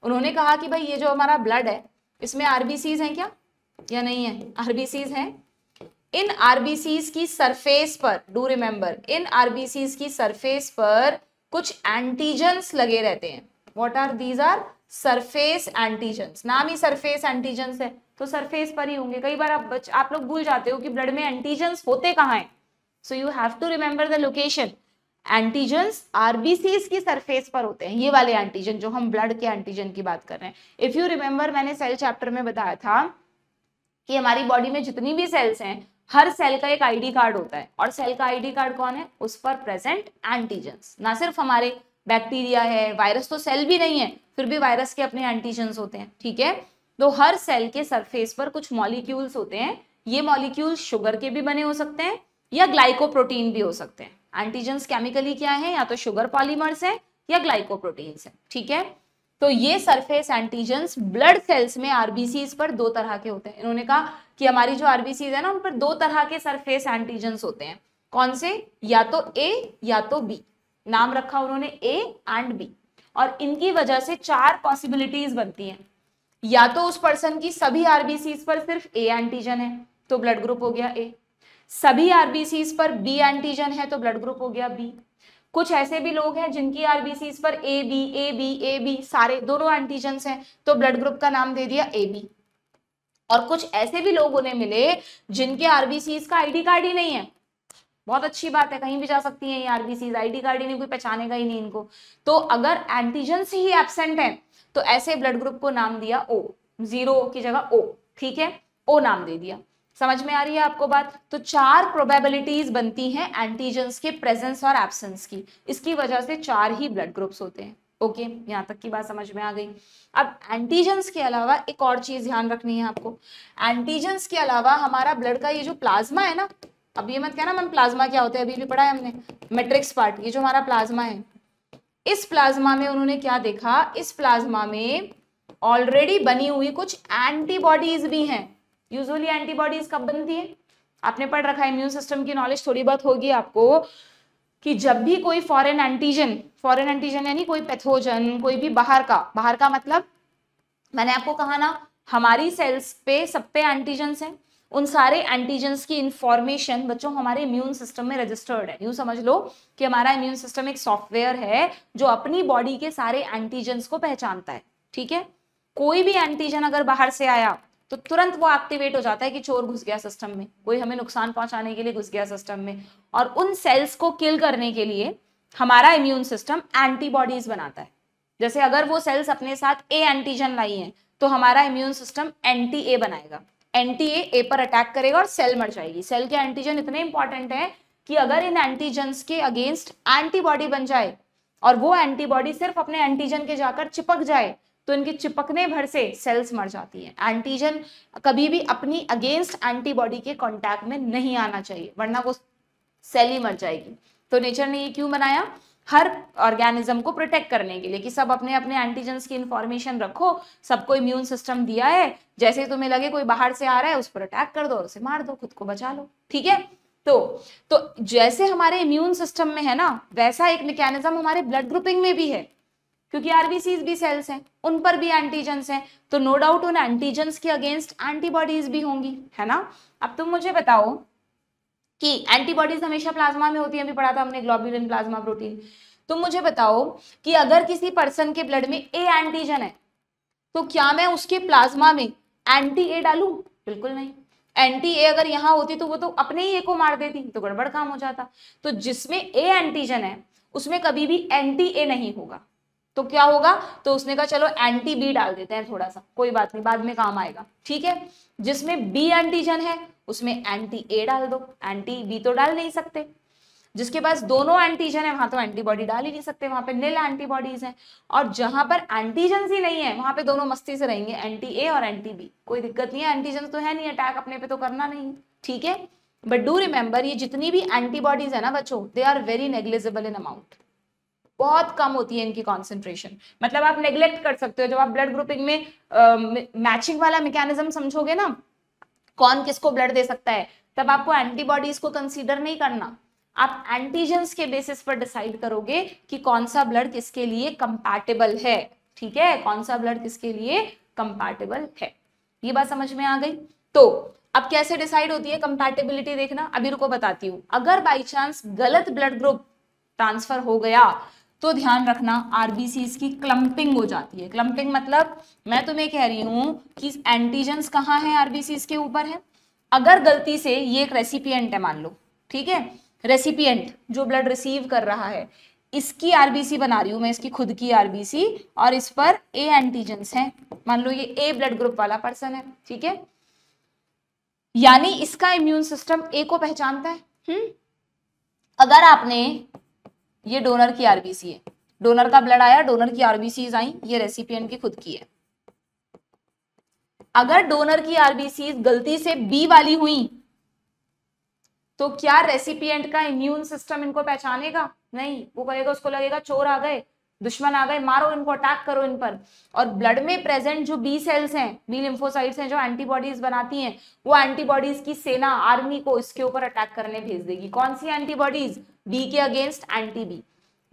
उन्होंने कहा कि भाई ये जो हमारा ब्लड है, इसमें आरबीसीज हैं क्या या नहीं है? आरबीसीज हैं। इन आरबीसीज की सरफेस पर, डू रिमेंबर, इन आरबीसीज की सरफेस पर कुछ एंटीजेंस लगे रहते हैं। What are these? Are surface antigens. नाम ही सरफेस एंटीजेंस है, तो सरफेस पर ही होंगे। कई बार आप लोग भूल जाते हो कि ब्लड में एंटीजेंस होते कहाँ हैं, so you have to remember the location. Antigens RBCs की सरफेस पर होते हैं, ये वाले एंटीजन जो हम ब्लड के एंटीजन की बात कर रहे हैं। इफ यू रिमेंबर, मैंने सेल चैप्टर में बताया था कि हमारी बॉडी में जितनी भी सेल्स हैं, हर सेल का एक आईडी कार्ड होता है, और सेल का आईडी कार्ड कौन है? उस पर प्रेजेंट एंटीजेंस। ना सिर्फ हमारे बैक्टीरिया है, वायरस तो सेल भी नहीं है, फिर भी वायरस के अपने एंटीजेंस होते हैं, ठीक है। तो हर सेल के सरफेस पर कुछ मॉलिक्यूल्स होते हैं, ये मॉलिक्यूल शुगर के भी बने हो सकते हैं या ग्लाइकोप्रोटीन भी हो सकते हैं। एंटीजेंस केमिकली क्या है, या तो शुगर पॉलीमर्स है या ग्लाइकोप्रोटीन्स है, ठीक है। तो ये सरफेस एंटीजेंस ब्लड सेल्स में आरबीसीज पर दो तरह के होते हैं। इन्होंने कहा कि हमारी जो आरबीसीज है ना, उन पर दो तरह के सरफेस एंटीजेंस होते हैं। कौन से, या तो ए या तो बी, नाम रखा उन्होंने ए एंड बी, और इनकी वजह से चार पॉसिबिलिटीज बनती हैं। या तो उस पर्सन की सभी आरबीसीज पर सिर्फ ए एंटीजन है तो ब्लड ग्रुप हो गया ए, सभी आरबीसीज पर बी एंटीजन है तो ब्लड ग्रुप हो गया बी। कुछ ऐसे भी लोग हैं जिनकी आरबीसीज पर A B A B A B सारे दोनों एंटीजन्स हैं तो ब्लड ग्रुप का नाम दे दिया ए बी। और कुछ ऐसे भी लोग उन्हें मिले जिनके आरबीसीज का आईडी कार्ड ही नहीं है। बहुत अच्छी बात है, कहीं भी जा सकती है ये आरबीसीज, आईडी कार्ड ही नहीं, कोई पहचानेगा ही नहीं इनको। तो अगर एंटीजन्स ही एब्सेंट है तो ऐसे ब्लड ग्रुप को नाम दिया ओ, जीरो की जगह ओ, ठीक है, ओ नाम दे दिया। समझ में आ रही है आपको बात? तो चार प्रोबेबिलिटीज बनती हैं एंटीजेंस के प्रेजेंस और एब्सेंस की, इसकी वजह से चार ही ब्लड ग्रुप्स होते हैं। ओके, यहाँ तक की बात समझ में आ गई। अब एंटीजेंस के अलावा एक और चीज ध्यान रखनी है आपको। एंटीजेंस के अलावा हमारा ब्लड का ये जो प्लाज्मा है ना, अब ये मत कहना मैम प्लाज्मा क्या होता है, अभी भी पढ़ा है हमने मैट्रिक्स पार्ट। ये जो हमारा प्लाज्मा है, इस प्लाज्मा में उन्होंने क्या देखा, इस प्लाज्मा में ऑलरेडी बनी हुई कुछ एंटीबॉडीज भी हैं। यूजुअली एंटीबॉडीज कब बनती है, आपने पढ़ रखा है, इम्यून सिस्टम की नॉलेज थोड़ी बहुत होगी आपको, कि जब भी कोई फॉरेन एंटीजन यानी कोई पैथोजन, कोई भी बाहर का मतलब मैंने आपको कहा ना, हमारी सेल्स पे सब पे एंटीजेंस हैं, उन सारे एंटीजेंस की इंफॉर्मेशन बच्चों हमारे इम्यून सिस्टम में रजिस्टर्ड है। यूं समझ लो कि हमारा इम्यून सिस्टम एक सॉफ्टवेयर है जो अपनी बॉडी के सारे एंटीजेंस को पहचानता है, ठीक है। कोई भी एंटीजन अगर बाहर से आया तो तुरंत वो एक्टिवेट हो जाता है कि चोर घुस गया सिस्टम में, कोई हमें नुकसान पहुंचाने के लिए घुस गया सिस्टम में, और उन सेल्स को किल करने के लिए हमारा इम्यून सिस्टम एंटीबॉडीज बनाता है। जैसे अगर वो सेल्स अपने साथ ए एंटीजन लाई हैं तो हमारा इम्यून सिस्टम एंटी ए बनाएगा, एंटी ए पर अटैक करेगा और सेल मर जाएगी। सेल के एंटीजन इतने इंपॉर्टेंट है कि अगर इन एंटीजन्स के अगेंस्ट एंटीबॉडी बन जाए और वो एंटीबॉडी सिर्फ अपने एंटीजन के जाकर चिपक जाए तो इनके चिपकने भर से सेल्स मर जाती हैं। एंटीजन कभी भी अपनी अगेंस्ट एंटीबॉडी के कांटेक्ट में नहीं आना चाहिए, वरना वो सेल ही मर जाएगी। तो नेचर ने ये क्यों बनाया, हर ऑर्गेनिज्म को प्रोटेक्ट करने के लिए, कि सब अपने अपने एंटीजेंस की इंफॉर्मेशन रखो, सबको इम्यून सिस्टम दिया है, जैसे तुम्हें लगे कोई बाहर से आ रहा है उस पर अटैक कर दो और उसे मार दो, खुद को बचा लो, ठीक है। तो जैसे हमारे इम्यून सिस्टम में है ना, वैसा एक मैकेनिज्म हमारे ब्लड ग्रुपिंग में भी है, क्योंकि आरबीसीज भी सेल्स हैं, उन पर भी एंटीजेंस हैं, तो नो डाउट उन एंटीजेंस के अगेंस्ट एंटीबॉडीज भी होंगी, है ना। अब तुम मुझे बताओ कि एंटीबॉडीज हमेशा प्लाज्मा में होती है, अभी पढ़ा था हमने ग्लोब्यूलिन प्लाज्मा प्रोटीन। तुम मुझे बताओ कि अगर किसी पर्सन के ब्लड में ए एंटीजन है तो क्या मैं उसके प्लाज्मा में एंटी ए डालूं? बिल्कुल नहीं। एंटी ए अगर यहाँ होती तो वो तो अपने ही ए को मार देती, तो गड़बड़ काम हो जाता। तो जिसमें ए एंटीजन है उसमें कभी भी एंटी ए नहीं होगा, तो क्या होगा, तो उसने कहा चलो एंटी बी डाल देते हैं, थोड़ा सा कोई बात नहीं, बाद में काम आएगा, ठीक है। जिसमें बी एंटीजन है उसमें एंटी ए डाल दो, एंटी बी तो डाल नहीं सकते। जिसके पास दोनों एंटीजन है वहां तो एंटीबॉडी डाल ही नहीं सकते, वहां पे नील एंटीबॉडीज हैं। और जहां पर एंटीजन ही नहीं है वहां पे दोनों मस्ती से रहेंगे, एंटी ए और एंटी बी, कोई दिक्कत नहीं है, एंटीजन तो है नहीं, अटैक अपने पे तो करना नहीं, ठीक है। बट डू रिमेंबर ये जितनी भी एंटीबॉडीज है ना बच्चों, they are very negligible in amount, बहुत कम होती है इनकी कॉन्सेंट्रेशन। मतलब आप नेग्लेक्ट कर सकते हो, जब आप ब्लड ग्रुपिंग में मैचिंग वाला मैकेनिज्म समझोगे ना, कौन किसको ब्लड दे सकता है, तब आपको एंटीबॉडीज को कंसीडर नहीं करना, आप एंटीजेंस के बेसिस पर डिसाइड करोगे कि कौन सा ब्लड किसके लिए कंपैटिबल है, ठीक है, कौन सा ब्लड किसके लिए कंपैटिबल है। ये बात समझ में आ गई। तो अब कैसे डिसाइड होती है कंपैटिबिलिटी, देखना, अभी रुको बताती हूँ। अगर बाई चांस गलत ब्लड ग्रुप ट्रांसफर हो गया तो ध्यान रखना आरबीसीज की क्लम्पिंग हो जाती है। क्लम्पिंग मतलब मैं तुम्हें कह रही हूं कि एंटीजेंस कहाँ है, आरबीसीज के ऊपर है। अगर गलती से ये एक रेसिपिएंट है मान लो, ठीक है, रेसिपिएंट जो ब्लड रिसीव कर रहा है, इसकी आरबीसी बना रही हूं मैं, इसकी खुद की आरबीसी, और इस पर ए एंटीजेंस है, मान लो ये ए ब्लड ग्रुप वाला पर्सन है, ठीक है, यानी इसका इम्यून सिस्टम ए को पहचानता है। अगर आपने, ये डोनर की आरबीसी है, डोनर का ब्लड आया, डोनर की आरबीसीज आई, ये रेसिपिएंट की खुद की है, अगर डोनर की आरबीसी गलती से बी वाली हुई तो क्या रेसिपिएंट का इम्यून सिस्टम इनको पहचानेगा? नहीं, वो कहेगा, उसको लगेगा चोर आ गए, दुश्मन आ गए, मारो इनको, अटैक करो इन पर। और ब्लड में प्रेजेंट जो बी सेल्स हैं, बी लिम्फोसाइट्स हैं, जो एंटीबॉडीज बनाती हैं, वो एंटीबॉडीज की सेना, आर्मी को इसके ऊपर अटैक करने भेज देगी। कौन सी एंटीबॉडीज? बी के अगेंस्ट एंटी बी।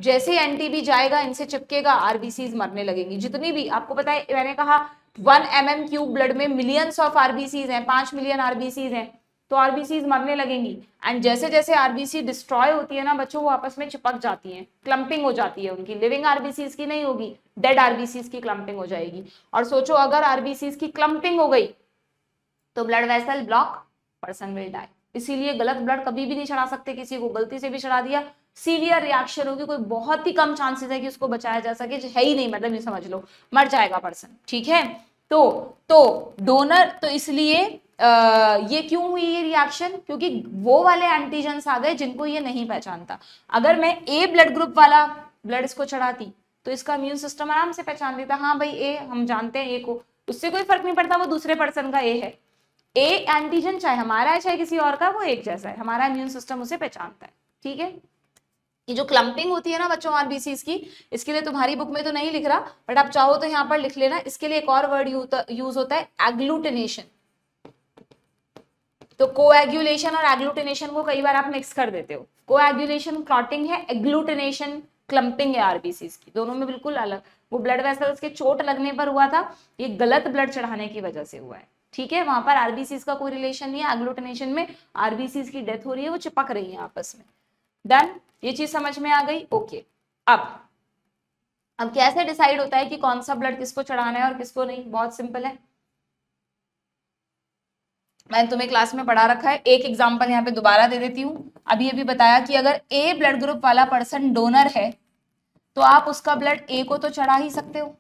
जैसे ही एंटी बी जाएगा, इनसे चिपकेगा, आरबीसीज मरने लगेंगी। जितनी भी, आपको पता है मैंने कहा 1 mm³ ब्लड में मिलियंस ऑफ आरबीसीज हैं, 5 मिलियन आरबीसीज हैं, तो आरबीसीज मरने लगेंगी। एंड जैसे जैसे आरबीसी डिस्ट्रॉय होती है ना बच्चों, वो आपस में चिपक जाती हैं, क्लम्पिंग हो जाती है उनकी। लिविंग आरबीसीज की नहीं होगी, डेड आरबीसीज की क्लम्पिंग हो जाएगी। और सोचो अगर आरबीसीज की क्लम्पिंग हो गई तो blood vessel block, person will die. इसीलिए गलत ब्लड कभी भी नहीं चढ़ा सकते किसी को। गलती से भी चढ़ा दिया, सीवियर रिएक्शन होगी, कोई बहुत ही कम चांसेस है कि उसको बचाया जा सके, है ही नहीं, मतलब ये समझ लो मर जाएगा पर्सन। ठीक है, तो डोनर, तो इसलिए ये क्यों हुई ये रिएक्शन? क्योंकि वो वाले एंटीजेंस आ गए जिनको ये नहीं पहचानता। अगर मैं ए ब्लड ग्रुप वाला ब्लड इसको चढ़ाती तो इसका इम्यून सिस्टम आराम से पहचान लेता, हाँ भाई ए, हम जानते हैं ए को, उससे कोई फर्क नहीं पड़ता वो दूसरे पर्सन का ए है। ए एंटीजन चाहे हमारा है चाहे किसी और का, वो एक जैसा है, हमारा इम्यून सिस्टम उसे पहचानता है। ठीक है, ये जो क्लम्पिंग होती है ना बच्चों आरबीसीज की, इसके लिए तुम्हारी बुक में तो नहीं लिख रहा, बट आप चाहो तो यहाँ पर लिख लेना। इसके लिए एक और वर्ड यूज होता है, एग्लूटिनेशन। तो कोएगुलेशन और एग्लूटिनेशन को कई बार आप मिक्स कर देते हो। कोएगुलेशन क्लॉटिंग है, एग्लूटिनेशन क्लम्पिंग है आरबीसीज की, दोनों में बिल्कुल अलग। वो ब्लड वेसल्स के चोट लगने पर हुआ था, ये गलत ब्लड चढ़ाने की वजह से हुआ है। ठीक है, वहां पर आरबीसीज का कोई रिलेशन नहीं है। एग्लूटिनेशन में आरबीसीज की डेथ हो रही है, वो चिपक रही है आपस में। डन, ये चीज समझ में आ गई? ओके। अब कैसे डिसाइड होता है कि कौन सा ब्लड किसको चढ़ाना है और किसको नहीं? बहुत सिंपल है, मैंने तुम्हें क्लास में पढ़ा रखा है। एक एग्जांपल यहाँ पे दोबारा दे देती हूँ। अभी अभी बताया कि अगर ए ब्लड ग्रुप वाला पर्सन डोनर है तो आप उसका ब्लड ए को तो चढ़ा ही सकते हो,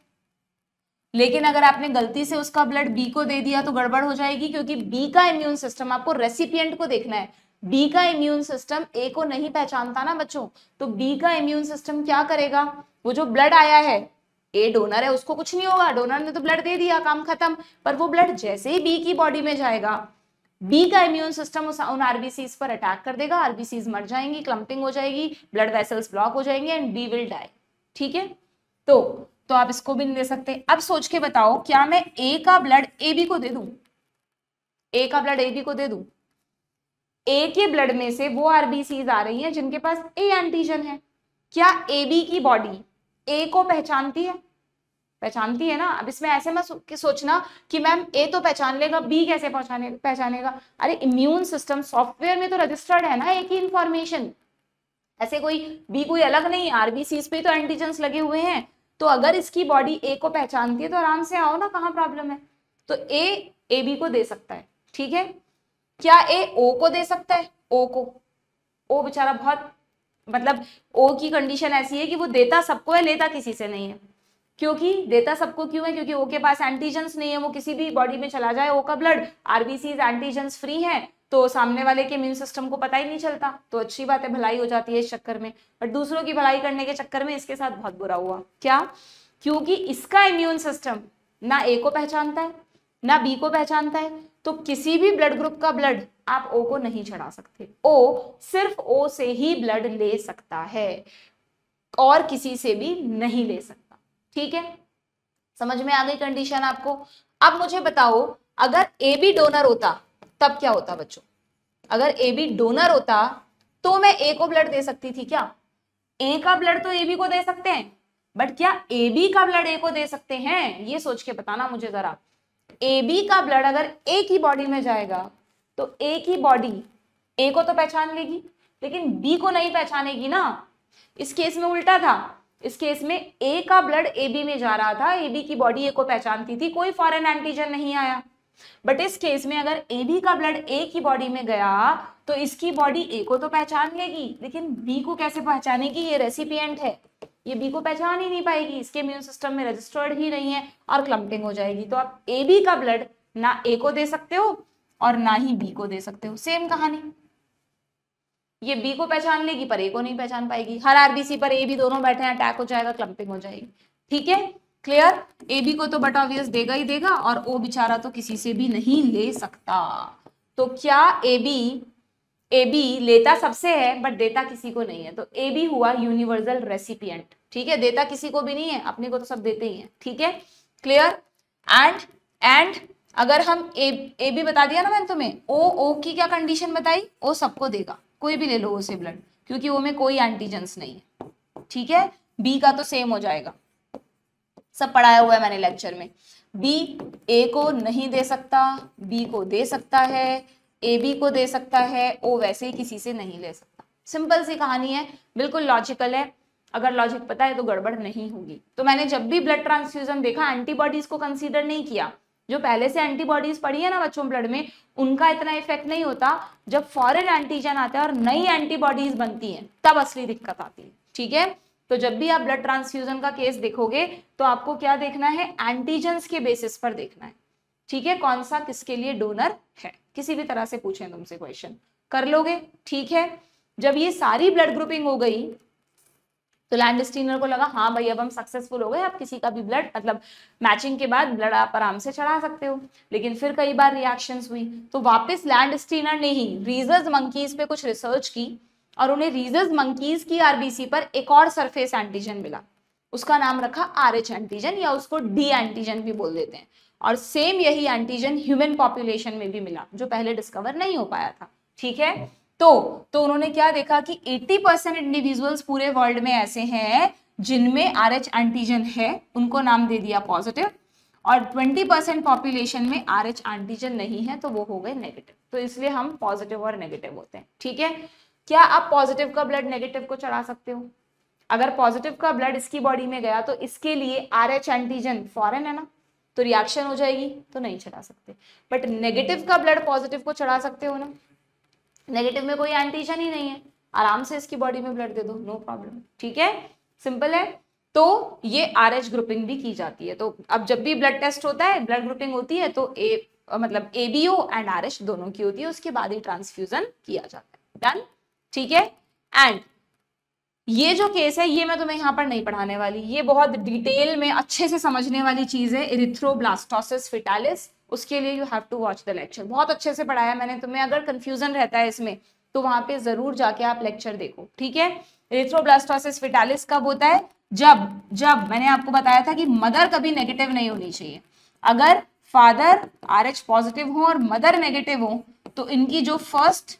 लेकिन अगर आपने गलती से उसका ब्लड बी को दे दिया तो गड़बड़ हो जाएगी, क्योंकि बी का इम्यून सिस्टम, आपको रेसिपिएंट को देखना है, बी का इम्यून सिस्टम ए को नहीं पहचानता ना बच्चों। तो बी का इम्यून सिस्टम क्या करेगा? वो जो ब्लड आया है, ए डोनर है, उसको कुछ नहीं होगा, डोनर ने तो ब्लड दे दिया, काम खत्म। पर वो ब्लड जैसे ही बी की बॉडी में जाएगा, बी का इम्यून सिस्टम उन आरबीसीज पर अटैक कर देगा, आरबीसीज मर जाएंगी, क्लम्पिंग हो जाएगी, ब्लड वेसल्स ब्लॉक हो जाएंगे एंड बी विल डाई। ठीक है, तो आप इसको भी नहीं दे सकते। अब सोच के बताओ, क्या मैं ए का ब्लड ए बी को दे दूं? ए का ब्लड ए बी को दे दूं? ए के ब्लड में से वो आरबीसीज आ रही हैं जिनके पास ए एंटीजन है। क्या ए बी की बॉडी ए को पहचानती है? पहचानती है ना। अब इसमें ऐसे मत सोचना कि मैम ए तो पहचान लेगा, बी कैसे पहचानेगा? अरे इम्यून सिस्टम सॉफ्टवेयर में तो रजिस्टर्ड है ना एक ही इंफॉर्मेशन, ऐसे कोई बी कोई अलग नहीं, आरबीसीज पे तो एंटीजेंस लगे हुए हैं। तो अगर इसकी बॉडी ए को पहचानती है तो आराम से आओ ना, कहाँ प्रॉब्लम है? तो ए बी को दे सकता है। ठीक है, क्या ए ओ को दे सकता है? ओ को, ओ बेचारा बहुत, मतलब ओ की कंडीशन ऐसी है कि वो देता सबको है, लेता किसी से नहीं है। क्योंकि देता सबको क्यों है? क्योंकि ओ के पास एंटीजेंस नहीं है, वो किसी भी बॉडी में चला जाए ओ का ब्लड, आरबीसीज एंटीजेंस फ्री है, तो सामने वाले के इम्यून सिस्टम को पता ही नहीं चलता। तो अच्छी बात है, भलाई हो जाती है इस चक्कर में। बट दूसरों की भलाई करने के चक्कर में इसके साथ बहुत बुरा हुआ। क्या? क्योंकि इसका इम्यून सिस्टम ना ए को पहचानता है ना बी को पहचानता है, तो किसी भी ब्लड ग्रुप का ब्लड आप ओ को नहीं चढ़ा सकते। ओ सिर्फ ओ से ही ब्लड ले सकता है और किसी से भी नहीं ले सकता। ठीक है, समझ में आ गई कंडीशन आपको? अब मुझे बताओ, अगर ए बी डोनर होता तब क्या होता बच्चों? अगर ए बी डोनर होता तो मैं ए को ब्लड दे सकती थी क्या? ए का ब्लड तो ए बी को दे सकते हैं, बट क्या ए बी का ब्लड ए को दे सकते हैं? ये सोच के बताना मुझे जरा। ए बी का ब्लड अगर ए की बॉडी में जाएगा तो ए की बॉडी ए को तो पहचान लेगी, लेकिन बी को नहीं पहचानेगी ना। इस केस में उल्टा था, इस केस में ए का ब्लड ए बी में जा रहा था, ए बी की बॉडी ए को पहचानती थी, कोई फॉरेन एंटीजन नहीं आया। बट इस केस में अगर ए बी का ब्लड ए की बॉडी में गया तो इसकी बॉडी ए को तो पहचान लेगी, लेकिन बी को कैसे पहचानेगी? ये रेसिपिएंट है, ये बी को पहचान ही नहीं पाएगी, इसके इम्यून सिस्टम में रजिस्टर्ड ही नहीं है और क्लम्पिंग हो जाएगी। तो आप ए बी का ब्लड ना ए को दे सकते हो और ना ही बी को दे सकते हो। सेम कहानी, ये बी को पहचान लेगी पर ए को नहीं पहचान पाएगी। हर आरबीसी पर ए बी दोनों बैठे हैं, अटैक हो जाएगा, क्लम्पिंग हो जाएगी। ठीक है, क्लियर? ए बी को तो बट ऑब्वियस देगा ही देगा, और ओ बेचारा तो किसी से भी नहीं ले सकता। तो क्या ए बी लेता सबसे है बट देता किसी को नहीं है, तो ए बी हुआ यूनिवर्सल रेसिपिएंट। ठीक है, देता किसी को भी नहीं है, अपने को तो सब देते ही हैं। ठीक है, क्लियर? एंड अगर हम ए बी बता दिया ना मैंने तुम्हें, ओ की क्या कंडीशन बताई, ओ सबको देगा, कोई भी ले लो ओ से ब्लड, क्योंकि ओ में कोई एंटीजेंस नहीं है। ठीक है, बी का तो सेम हो जाएगा, सब पढ़ाया हुआ है मैंने लेक्चर में। बी ए को नहीं दे सकता, बी को दे सकता है, ए बी को दे सकता है, ओ वैसे ही किसी से नहीं ले सकता। सिंपल सी कहानी है, बिल्कुल लॉजिकल है। अगर लॉजिक पता है तो गड़बड़ नहीं होगी। तो मैंने जब भी ब्लड ट्रांसफ्यूजन देखा एंटीबॉडीज को कंसीडर नहीं किया। जो पहले से एंटीबॉडीज पड़ी है ना बच्चों ब्लड में, उनका इतना इफेक्ट नहीं होता। जब फॉरेन एंटीजन आता है और नई एंटीबॉडीज बनती हैं तब असली दिक्कत आती है। ठीक है, तो जब भी आप ब्लड ट्रांसफ्यूजन का केस देखोगे तो आपको क्या देखना है, एंटीजेंस के बेसिस पर देखना है। ठीक है, कौन सा किसके लिए डोनर है, किसी भी तरह से पूछें तुमसे क्वेश्चन, कर लोगे। ठीक है, जब ये सारी ब्लड ग्रुपिंग हो गई तो लैंडस्टीनर को लगा हाँ भाई अब हम सक्सेसफुल हो गए, अब किसी का भी ब्लड मतलब मैचिंग के बाद ब्लड आप आराम से चढ़ा सकते हो। लेकिन फिर कई बार रिएक्शंस हुई, तो वापस लैंडस्टीनर ने ही रीजर्स मंकीज पे कुछ रिसर्च की और उन्हें रीजर्स मंकीज की आरबीसी पर एक और सरफेस एंटीजन मिला। उसका नाम रखा RH एंटीजन, या उसको D एंटीजन भी बोल देते हैं। और सेम यही एंटीजन ह्यूमन पॉपुलेशन में भी मिला, जो पहले डिस्कवर नहीं हो पाया था। ठीक है, तो उन्होंने क्या देखा कि 80% इंडिविजुअल्स पूरे वर्ल्ड में ऐसे हैं जिनमें RH एंटीजन है, उनको नाम दे दिया पॉजिटिव, और 20% पॉपुलेशन में RH एंटीजन नहीं है, तो वो हो गए नेगेटिव। तो इसलिए हम पॉजिटिव और नेगेटिव होते हैं। ठीक है, क्या आप पॉजिटिव का ब्लड नेगेटिव को चढ़ा सकते हो? अगर पॉजिटिव का ब्लड इसकी बॉडी में गया तो इसके लिए RH एंटीजन फॉरेन है ना, तो रिएक्शन हो जाएगी, तो नहीं चढ़ा सकते। बट नेगेटिव का ब्लड पॉजिटिव को चढ़ा सकते हो ना, नेगेटिव में कोई एंटीजन ही नहीं है, आराम से इसकी बॉडी में ब्लड दे दो, नो प्रॉब्लम। ठीक है, सिंपल है। तो ये RH ग्रुपिंग भी की जाती है। तो अब जब भी ब्लड टेस्ट होता है, ब्लड ग्रुपिंग होती है, तो मतलब ABO एंड RH दोनों की होती है, उसके बाद ही ट्रांसफ्यूजन किया जाता है। डन? ठीक है, एंड ये जो केस है ये मैं तुम्हें यहाँ पर नहीं पढ़ाने वाली, ये बहुत डिटेल में अच्छे से समझने वाली चीज है, एरिथ्रोब्लास्टोसिस फेटालिस। उसके लिए you have to watch the lecture, बहुत अच्छे से पढ़ाया मैंने तुम्हें। अगर कंफ्यूजन रहता है इसमें तो वहां पे जरूर जाके आप लेक्चर देखो। ठीक है, एरिथ्रोब्लास्टोसिस फेटालिस कब होता है? जब मैंने आपको बताया था कि मदर कभी नेगेटिव नहीं होनी चाहिए। अगर फादर RH पॉजिटिव हो और मदर नेगेटिव हो तो इनकी जो फर्स्ट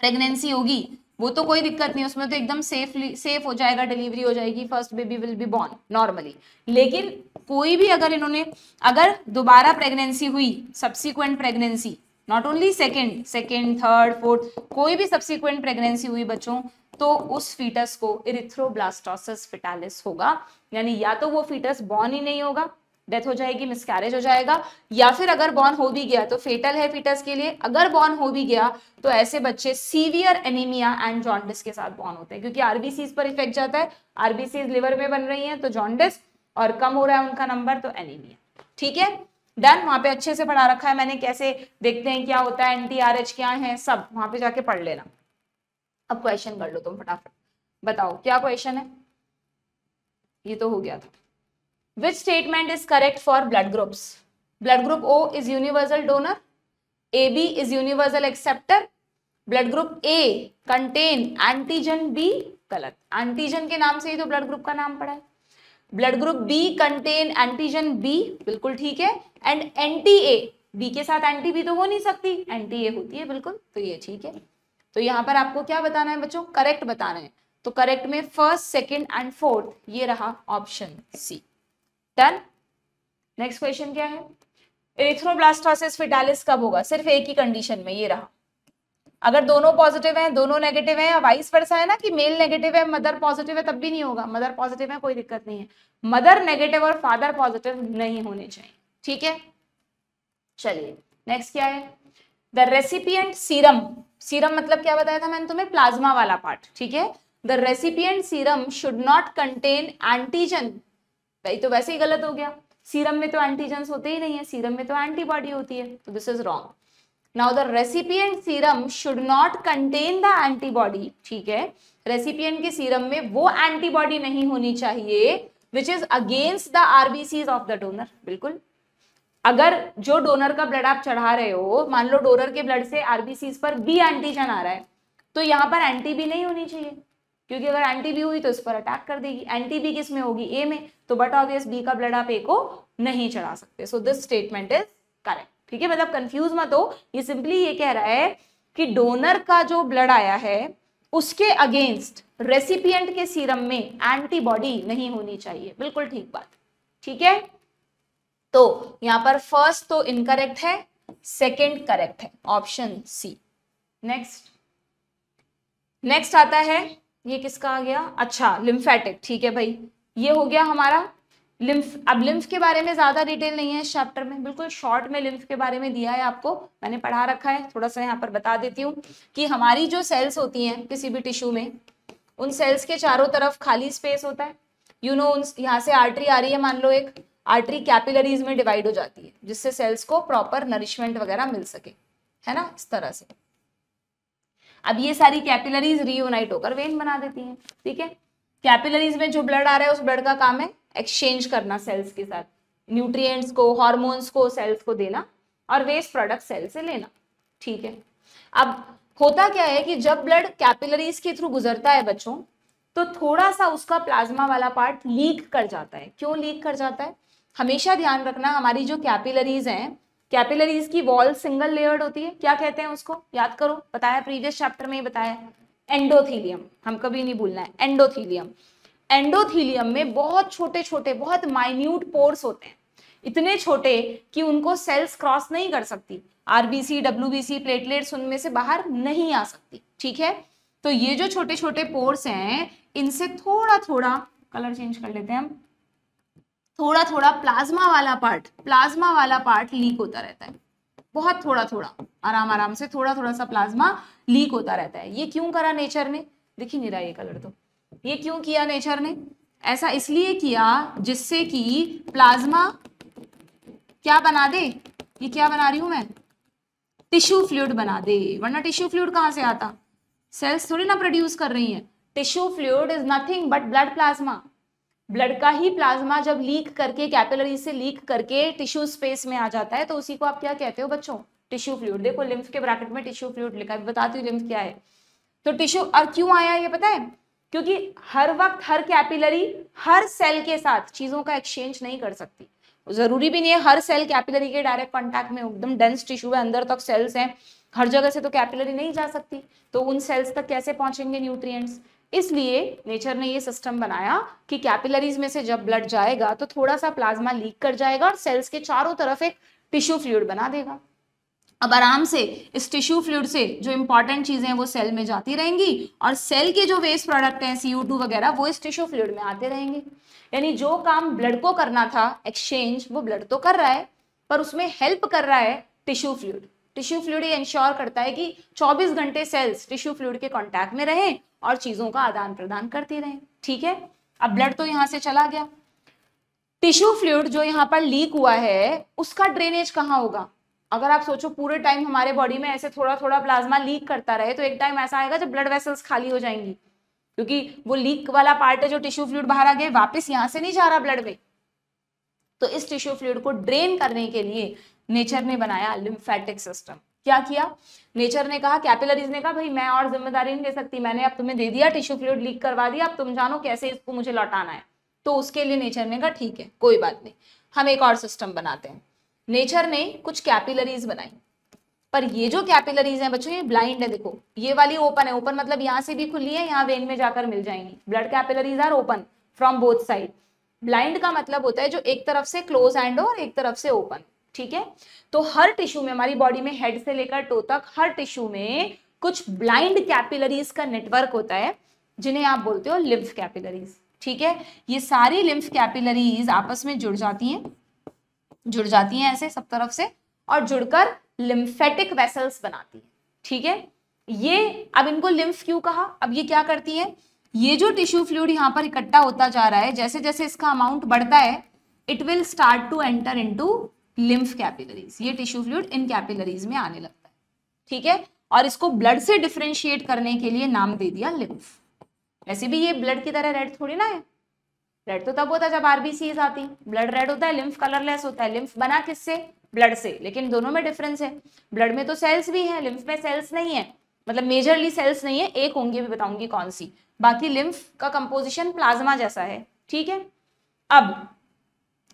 प्रेगनेंसी होगी वो तो कोई दिक्कत नहीं, उसमें तो एकदम सेफ हो जाएगा, डिलीवरी हो जाएगी, first baby will be born normally. लेकिन कोई भी अगर दोबारा प्रेगनेंसी हुई, subsequent pregnancy, not only second third fourth, कोई भी सब्सिक्वेंट प्रेगनेंसी हुई बच्चों, तो उस फीटस को एरिथ्रोब्लास्टोसिस फेटालिस होगा। यानी या तो वो फीटस बॉर्न ही नहीं होगा, डेथ हो जाएगी, मिसकैरेज हो जाएगा, या फिर अगर बॉर्न हो भी गया तो फेटल है फीटस के लिए। अगर बॉर्न हो भी गया तो ऐसे बच्चे सीवियर एनीमिया एंड जॉन्डिस के साथ बॉर्न होते हैं, क्योंकि आरबीसीज पर इफेक्ट जाता है। आरबीसीज लिवर में बन रही हैं तो जॉन्डिस, और कम हो रहा है उनका नंबर तो एनीमिया। ठीक है, डन? वहां पे अच्छे से पढ़ा रखा है मैंने, कैसे देखते हैं क्या होता है, एंटी-RH क्या है, सब वहां पे जाके पढ़ लेना। अब क्वेश्चन कर लो तुम फटाफट, बताओ क्या क्वेश्चन है। ये तो हो गया था। Which statement is correct for blood groups? Blood group O is universal donor, AB is universal acceptor, blood group A contain antigen B, गलत, एंटीजन के नाम से ही तो ब्लड ग्रुप का नाम पड़ा है। Blood group B contain antigen B, बिल्कुल ठीक है, एंड एंटी A, B के साथ एंटी B तो हो नहीं सकती, एंटी A होती है, बिल्कुल, तो ये ठीक है। तो यहाँ पर आपको क्या बताना है बच्चों, करेक्ट बताना है। तो करेक्ट में फर्स्ट, सेकेंड एंड फोर्थ, ये रहा option C. Done? Next question क्या है, एरिथ्रोब्लास्टोसिस फेटालिस कब होगा? सिर्फ एक ही कंडीशन में, ये रहा, अगर दोनों पॉजिटिव हैं, दोनों नेगेटिव हैं, या वाइस वर्सा है ना कि मेल नेगेटिव है मदर पॉजिटिव है, तब भी नहीं होगा। मदर पॉजिटिव है कोई दिक्कत नहीं है, मदर नेगेटिव और फादर पॉजिटिव नहीं होने चाहिए। ठीक है, चलिए नेक्स्ट क्या है, द रेसिपिएंट सीरम, सीरम मतलब क्या बताया था मैंने तुम्हें, प्लाज्मा वाला पार्ट। ठीक है, the recipient serum should not contain antigen, भाई तो वैसे ही गलत हो गया, सीरम में तो एंटीजेंस होते ही नहीं है, सीरम में तो एंटीबॉडी होती है, तो this is wrong. Now the recipient serum should not contain the antibody. ठीक है, रेसिपिएंट के सीरम में वो एंटीबॉडी नहीं होनी चाहिए which is against the RBCs of the donor. बिल्कुल, अगर जो डोनर का ब्लड आप चढ़ा रहे हो, मान लो डोनर के ब्लड से आरबीसीज पर बी एंटीजन आ रहा है, तो यहाँ पर एंटी बी नहीं होनी चाहिए, क्योंकि अगर एंटी बी हुई तो इस पर अटैक कर देगी। एंटी बी किस में होगी? ए में, तो बट ऑब्वियस बी का ब्लड आप ए को नहीं चढ़ा सकते। So this statement is correct. ठीक है, मतलब कंफ्यूज मत हो, ये सिंपली ये कह रहा है कि डोनर का जो ब्लड आया है उसके अगेंस्ट रेसिपिएंट के सीरम में एंटीबॉडी नहीं होनी चाहिए। बिल्कुल ठीक बात। ठीक है, तो यहां पर फर्स्ट तो इनकरेक्ट है, सेकंड करेक्ट है, ऑप्शन सी। नेक्स्ट आता है, ये किसका आ गया? अच्छा, लिम्फेटिक। ठीक है भाई, ये हो गया हमारा लिम्फ। अब लिम्फ के बारे में ज्यादा डिटेल नहीं है इस चैप्टर में, बिल्कुल शॉर्ट में लिम्फ के बारे में दिया है आपको, मैंने पढ़ा रखा है। थोड़ा सा यहाँ पर बता देती हूँ कि हमारी जो सेल्स होती हैं किसी भी टिश्यू में, उन सेल्स के चारों तरफ खाली स्पेस होता है। यू नो, यहाँ से आर्टरी आ रही है, मान लो एक आर्टरी कैपिलरीज में डिवाइड हो जाती है, जिससे सेल्स को प्रॉपर नरिशमेंट वगैरह मिल सके, है ना, इस तरह से। अब ये सारी कैपिलरीज रीयूनाइट होकर वेन बना देती हैं। ठीक है, कैपिलरीज में जो ब्लड आ रहा है उस ब्लड का काम है एक्सचेंज करना सेल्स के साथ, न्यूट्रिएंट्स को, हार्मोन्स को सेल्स को देना और वेस्ट प्रोडक्ट सेल से लेना। ठीक है, अब होता क्या है कि जब ब्लड कैपिलरीज के थ्रू गुजरता है बच्चों, तो थोड़ा सा उसका प्लाज्मा वाला पार्ट लीक कर जाता है। क्यों लीक कर जाता है? हमेशा ध्यान रखना, हमारी जो कैपिलरीज हैं, कैपिलरीज की वॉल सिंगल लेयर्ड होती है, क्या कहते हैं उसको? याद करो, बताया प्रीवियस चैप्टर में ही बताया, एंडोथीलियम। हम कभी नहीं भूलना है, एंडोथीलियम। एंडोथीलियम में बहुत छोटे छोटे, बहुत माइन्यूट पोर्स होते हैं, इतने छोटे कि उनको सेल्स क्रॉस नहीं कर सकती। आरबीसी, डब्ल्यूबीसी, प्लेटलेट्स उनमें से बाहर नहीं आ सकती। ठीक है, तो ये जो छोटे छोटे पोर्स हैं, इनसे थोड़ा थोड़ा, कलर चेंज कर लेते हैं हम, थोड़ा थोड़ा प्लाज्मा वाला पार्ट लीक होता रहता है, बहुत थोड़ा थोड़ा, आराम आराम से थोड़ा थोड़ा सा प्लाज्मा लीक होता रहता है। ये क्यों करा नेचर ने? दिख ही नहीं रहा ये कलर, तो ये क्यों किया नेचर ने? ऐसा इसलिए किया जिससे कि प्लाज्मा क्या बना दे, ये क्या बना रही हूं मैं, टिश्यू फ्लूइड बना दे। वरना टिश्यू फ्लूइड कहां से आता? सेल्स थोड़ी ना प्रोड्यूस कर रही हैं। Tissue fluid is nothing but blood plasma. Blood का ही प्लाज्मा जब लीक करके, कैपिलरी से लीक करके टिश्यू स्पेस में आ जाता है, तो उसी को आप क्या कहते हो बच्चों? Tissue fluid. देखो लिम्फ के ब्रैकेट में टिश्यू फ्लूइड लिखा है, बताती हूँ लिम्फ क्या है। तो टिश्यू, और क्यों आया ये पता है? क्योंकि हर वक्त हर कैपिलरी हर सेल के साथ चीजों का एक्सचेंज नहीं कर सकती। जरूरी भी नहीं है हर सेल कैपिलरी के डायरेक्ट कांटेक्ट में, एकदम डेंस टिश्यू है, अंदर तक सेल्स हैं, हर जगह से तो कैपिलरी नहीं जा सकती, तो उन सेल्स तक कैसे पहुंचेंगे न्यूट्रिएंट्स? इसलिए नेचर ने ये सिस्टम बनाया कि कैपिलरीज में से जब ब्लड जाएगा तो थोड़ा सा प्लाज्मा लीक कर जाएगा और सेल्स के चारों तरफ एक टिश्यू फ्लूइड बना देगा। अब आराम से इस टिश्यू फ्लूइड से जो इंपॉर्टेंट चीजें हैं वो सेल में जाती रहेंगी, और सेल के जो वेस्ट प्रोडक्ट हैं CO2 वगैरह, वो इस टिश्यू फ्लूइड में आते रहेंगे। यानी जो काम ब्लड को करना था एक्सचेंज, वो ब्लड तो कर रहा है, पर उसमें हेल्प कर रहा है टिश्यू फ्लूइड। टिश्यू फ्लूइड ये इंश्योर करता है कि 24 घंटे सेल्स टिश्यू फ्लूइड के कांटेक्ट में रहें और चीजों का आदान प्रदान करती रहें। ठीक है, अब ब्लड तो यहां से चला गया, टिश्यू फ्लूइड जो यहाँ पर लीक हुआ है उसका ड्रेनेज कहाँ होगा? अगर आप सोचो पूरे टाइम हमारे बॉडी में ऐसे थोड़ा थोड़ा प्लाज्मा लीक करता रहे, तो एक टाइम ऐसा आएगा जब ब्लड वेसल्स खाली हो जाएंगी, क्योंकि वो लीक वाला पार्ट है जो टिश्यू फ्लूइड बाहर आ गया, वापस यहां से नहीं जा रहा ब्लड में। तो इस टिश्यू फ्लूइड को ड्रेन करने के लिए नेचर ने बनाया लिम्फेटिक सिस्टम। क्या किया नेचर ने? कहा, कैपिलरीज ने कहा भाई मैं और जिम्मेदारी नहीं ले सकती, मैंने अब तुम्हें दे दिया, टिश्यू फ्लूइड लीक करवा दिया, अब तुम जानो कैसे इसको मुझे लौटाना है। तो उसके लिए नेचर ने कहा ठीक है कोई बात नहीं, हम एक और सिस्टम बनाते हैं। नेचर ने कुछ कैपिलरीज बनाई, पर ये जो कैपिलरीज हैं बच्चों ये ब्लाइंड है। देखो ये वाली ओपन है, ओपन मतलब यहाँ से भी खुली है, यहाँ वेन में जाकर मिल जाएंगी। Blood capillaries are open from both side. Blind का मतलब होता है जो एक तरफ से क्लोज एंड हो और एक तरफ से ओपन। ठीक है, तो हर टिश्यू में, हमारी बॉडी में हेड से लेकर टो तक हर टिश्यू में कुछ ब्लाइंड कैपिलरीज का नेटवर्क होता है, जिन्हें आप बोलते हो लिम्फ कैपिलरीज। ठीक है, ये सारी लिम्फ कैपिलरीज आपस में जुड़ जाती हैं ऐसे सब तरफ से, और जुड़कर लिम्फेटिक वेसल्स बनाती है। ठीक है, ये अब इनको लिम्फ क्यों कहा? अब ये क्या करती है, ये जो टिश्यू फ्लूइड यहाँ पर इकट्ठा होता जा रहा है, जैसे जैसे इसका अमाउंट बढ़ता है, it will start to enter into lymph capillaries. ये टिश्यू फ्लूइड इन कैपिलरीज में आने लगता है। ठीक है, और इसको ब्लड से डिफरेंशिएट करने के लिए नाम दे दिया लिम्फ। वैसे भी ये ब्लड की तरह रेड थोड़ी ना है, रेड तो तब होता है जब आरबीसीज आती, ब्लड रेड होता है, लिम्फ कलरलेस होता है। लिम्फ बना किससे? ब्लड से, लेकिन दोनों में डिफरेंस है। ब्लड में तो सेल्स भी हैं, लिम्फ में सेल्स नहीं है, मतलब मेजरली सेल्स नहीं है, एक होंगी, भी बताऊंगी कौन सी। बाकी लिम्फ का कंपोजिशन प्लाज्मा जैसा है, ठीक है। अब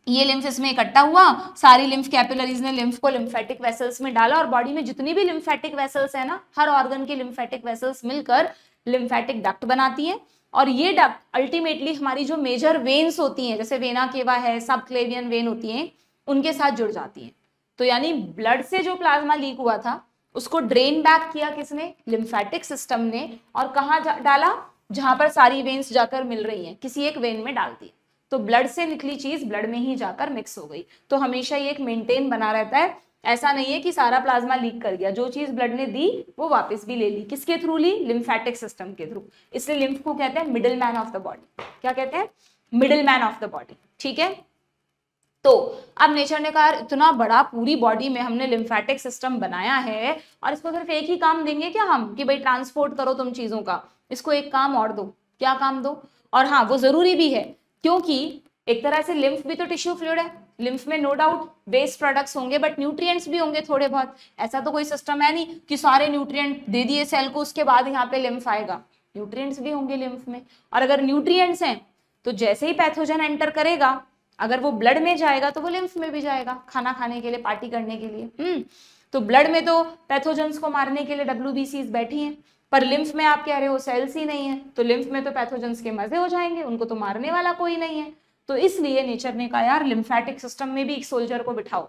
ये लिम्फ इसमें इकट्ठा हुआ, सारी लिम्फ कैपिलरीज ने लिम्फ को लिम्फेटिक वेसल्स में डाला, और बॉडी में जितनी भी लिम्फेटिक वेसल्स है ना, हर ऑर्गन की लिम्फेटिक वेसल्स मिलकर लिम्फेटिक डक्ट बनाती है, और ये डक्ट अल्टीमेटली हमारी जो मेजर वेन्स होती हैं, जैसे वेना केवा है, सब क्लेवियन वेन होती हैं, उनके साथ जुड़ जाती हैं। तो यानी ब्लड से जो प्लाज्मा लीक हुआ था उसको ड्रेन बैक किया किसने? लिम्फेटिक सिस्टम ने, और कहाँ डाला? जहां पर सारी वेन्स जाकर मिल रही हैं, किसी एक वेन में डाल दी। तो ब्लड से निकली चीज ब्लड में ही जाकर मिक्स हो गई। तो हमेशा ये एक मेंटेन बना रहता है, ऐसा नहीं है कि सारा प्लाज्मा लीक कर गया, जो चीज ब्लड ने दी वो वापस भी ले ली। किसके थ्रू ली? लिम्फेटिक सिस्टम के थ्रू। इसलिए लिम्फ को कहते हैं middle man of the body. क्या कहते हैं? Middle man of the body, ठीक है। तो अब नेचर ने कहा इतना बड़ा पूरी बॉडी में हमने लिम्फेटिक सिस्टम बनाया है, और इसको सिर्फ एक ही काम देंगे क्या हम, कि भाई ट्रांसपोर्ट करो तुम चीजों का, इसको एक काम और दो। क्या काम दो? और हाँ, वो जरूरी भी है, क्योंकि एक तरह से लिम्फ भी तो टिश्यू फ्लूइड है। लिम्फ में नो डाउट वेस्ट प्रोडक्ट्स होंगे, बट न्यूट्रिएंट्स भी होंगे थोड़े बहुत। ऐसा तो कोई सिस्टम है नहीं कि सारे न्यूट्रिएंट दे दिए सेल को, उसके बाद यहाँ पे लिम्फ आएगा। न्यूट्रिएंट्स भी होंगे लिम्फ में, और अगर न्यूट्रिएंट्स हैं तो जैसे ही पैथोजन एंटर करेगा, अगर वो ब्लड में जाएगा तो वो लिम्फ में भी जाएगा, खाना खाने के लिए, पार्टी करने के लिए। तो ब्लड में तो पैथोजेंस को मारने के लिए WBCs बैठी हैं, पर लिम्फ में आप कह रहे हो सेल्स ही नहीं है, तो लिम्फ में तो पैथोजेंस के मजे हो जाएंगे, उनको तो मारने वाला कोई नहीं है। तो इसलिए नेचर ने कहा यार लिम्फेटिक सिस्टम में भी एक सोल्जर को बिठाओ।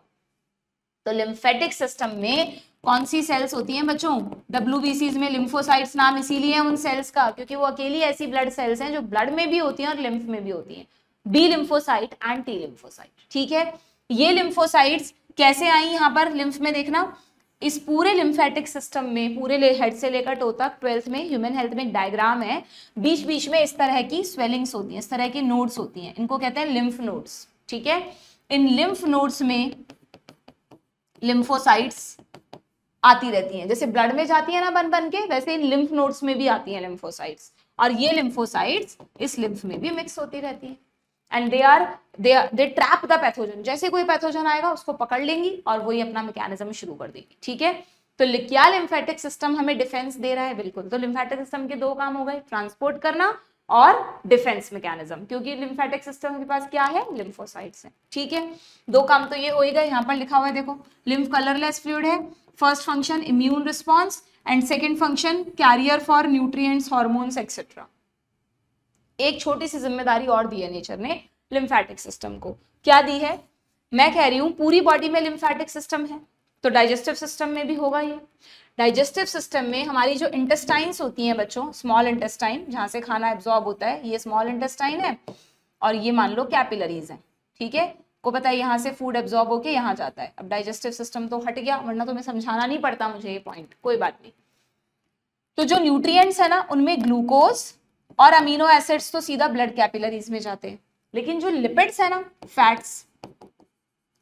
तो लिम्फेटिक सिस्टम में कौन सी सेल्स होती हैं बच्चों? WBCs में लिम्फोसाइट्स नाम इसीलिए है उन सेल्स का, क्योंकि वो अकेली ऐसी ब्लड सेल्स हैं जो ब्लड में भी होती हैं और लिम्फ में भी होती हैं। B lymphocyte and T lymphocyte, ठीक है। ये लिम्फोसाइट्स कैसे आई यहाँ पर लिम्फ में? देखना, इस पूरे लिम्फेटिक सिस्टम में, पूरे हेड से लेकर टो तक, 12th में ह्यूमन हेल्थ में एक डायग्राम है, बीच बीच में इस तरह की स्वेलिंग्स होती हैं, इस तरह की नोड्स होती हैं, इनको कहते हैं लिम्फ नोड्स, ठीक है। इन लिम्फ नोड्स में लिम्फोसाइट्स आती रहती हैं, जैसे ब्लड में जाती है ना बन बन के, वैसे इन लिम्फ नोड्स में भी आती हैं लिम्फोसाइट्स, और ये लिम्फोसाइट्स इस लिम्फ में भी मिक्स होती रहती हैं, and they trap the pathogen. जैसे कोई पैथोजन आएगा उसको पकड़ लेंगी और वही अपना मैकेनिज्म शुरू कर देगी, ठीक है। तो क्या लिम्फेटिक सिस्टम हमें डिफेंस दे रहा है? बिल्कुल। तो लिम्फेटिक सिस्टम के दो काम हो गए, ट्रांसपोर्ट करना और डिफेंस मैकेनिज्म, क्योंकि लिम्फेटिक सिस्टम के पास क्या है? लिम्फोसाइट्स है, ठीक है। दो काम तो ये हो ही गए। यहाँ पर लिखा हुआ है देखो, लिम्फ कलरलेस फ्लूइड है, first function immune response, and second function carrier for nutrients, hormones etcetera. एक छोटी सी जिम्मेदारी और दी है नेचर ने लिम्फेटिक सिस्टम को। क्या दी है? मैं कह रही हूं पूरी बॉडी में लिम्फेटिक सिस्टम है, तो डाइजेस्टिव सिस्टम में भी होगा ये। डाइजेस्टिव सिस्टम में हमारी जो इंटेस्टाइन्स होती हैं बच्चों, स्मॉल इंटेस्टाइन, जहां से खाना एब्जॉर्ब होता है, ये स्मॉल इंटेस्टाइन है, और ये मान लो कैपिलरीज है, ठीक है। को पता है यहाँ से फूड एब्जॉर्ब होके यहाँ जाता है। अब डाइजेस्टिव सिस्टम तो हट गया, वरना तो मैं समझाना नहीं पड़ता मुझे ये पॉइंट, कोई बात नहीं। तो जो न्यूट्रिएंट्स है ना, उनमें ग्लूकोज और अमीनो एसिड्स तो सीधा ब्लड कैपिलरीज में जाते हैं, लेकिन जो लिपिड्स है ना, फैट्स,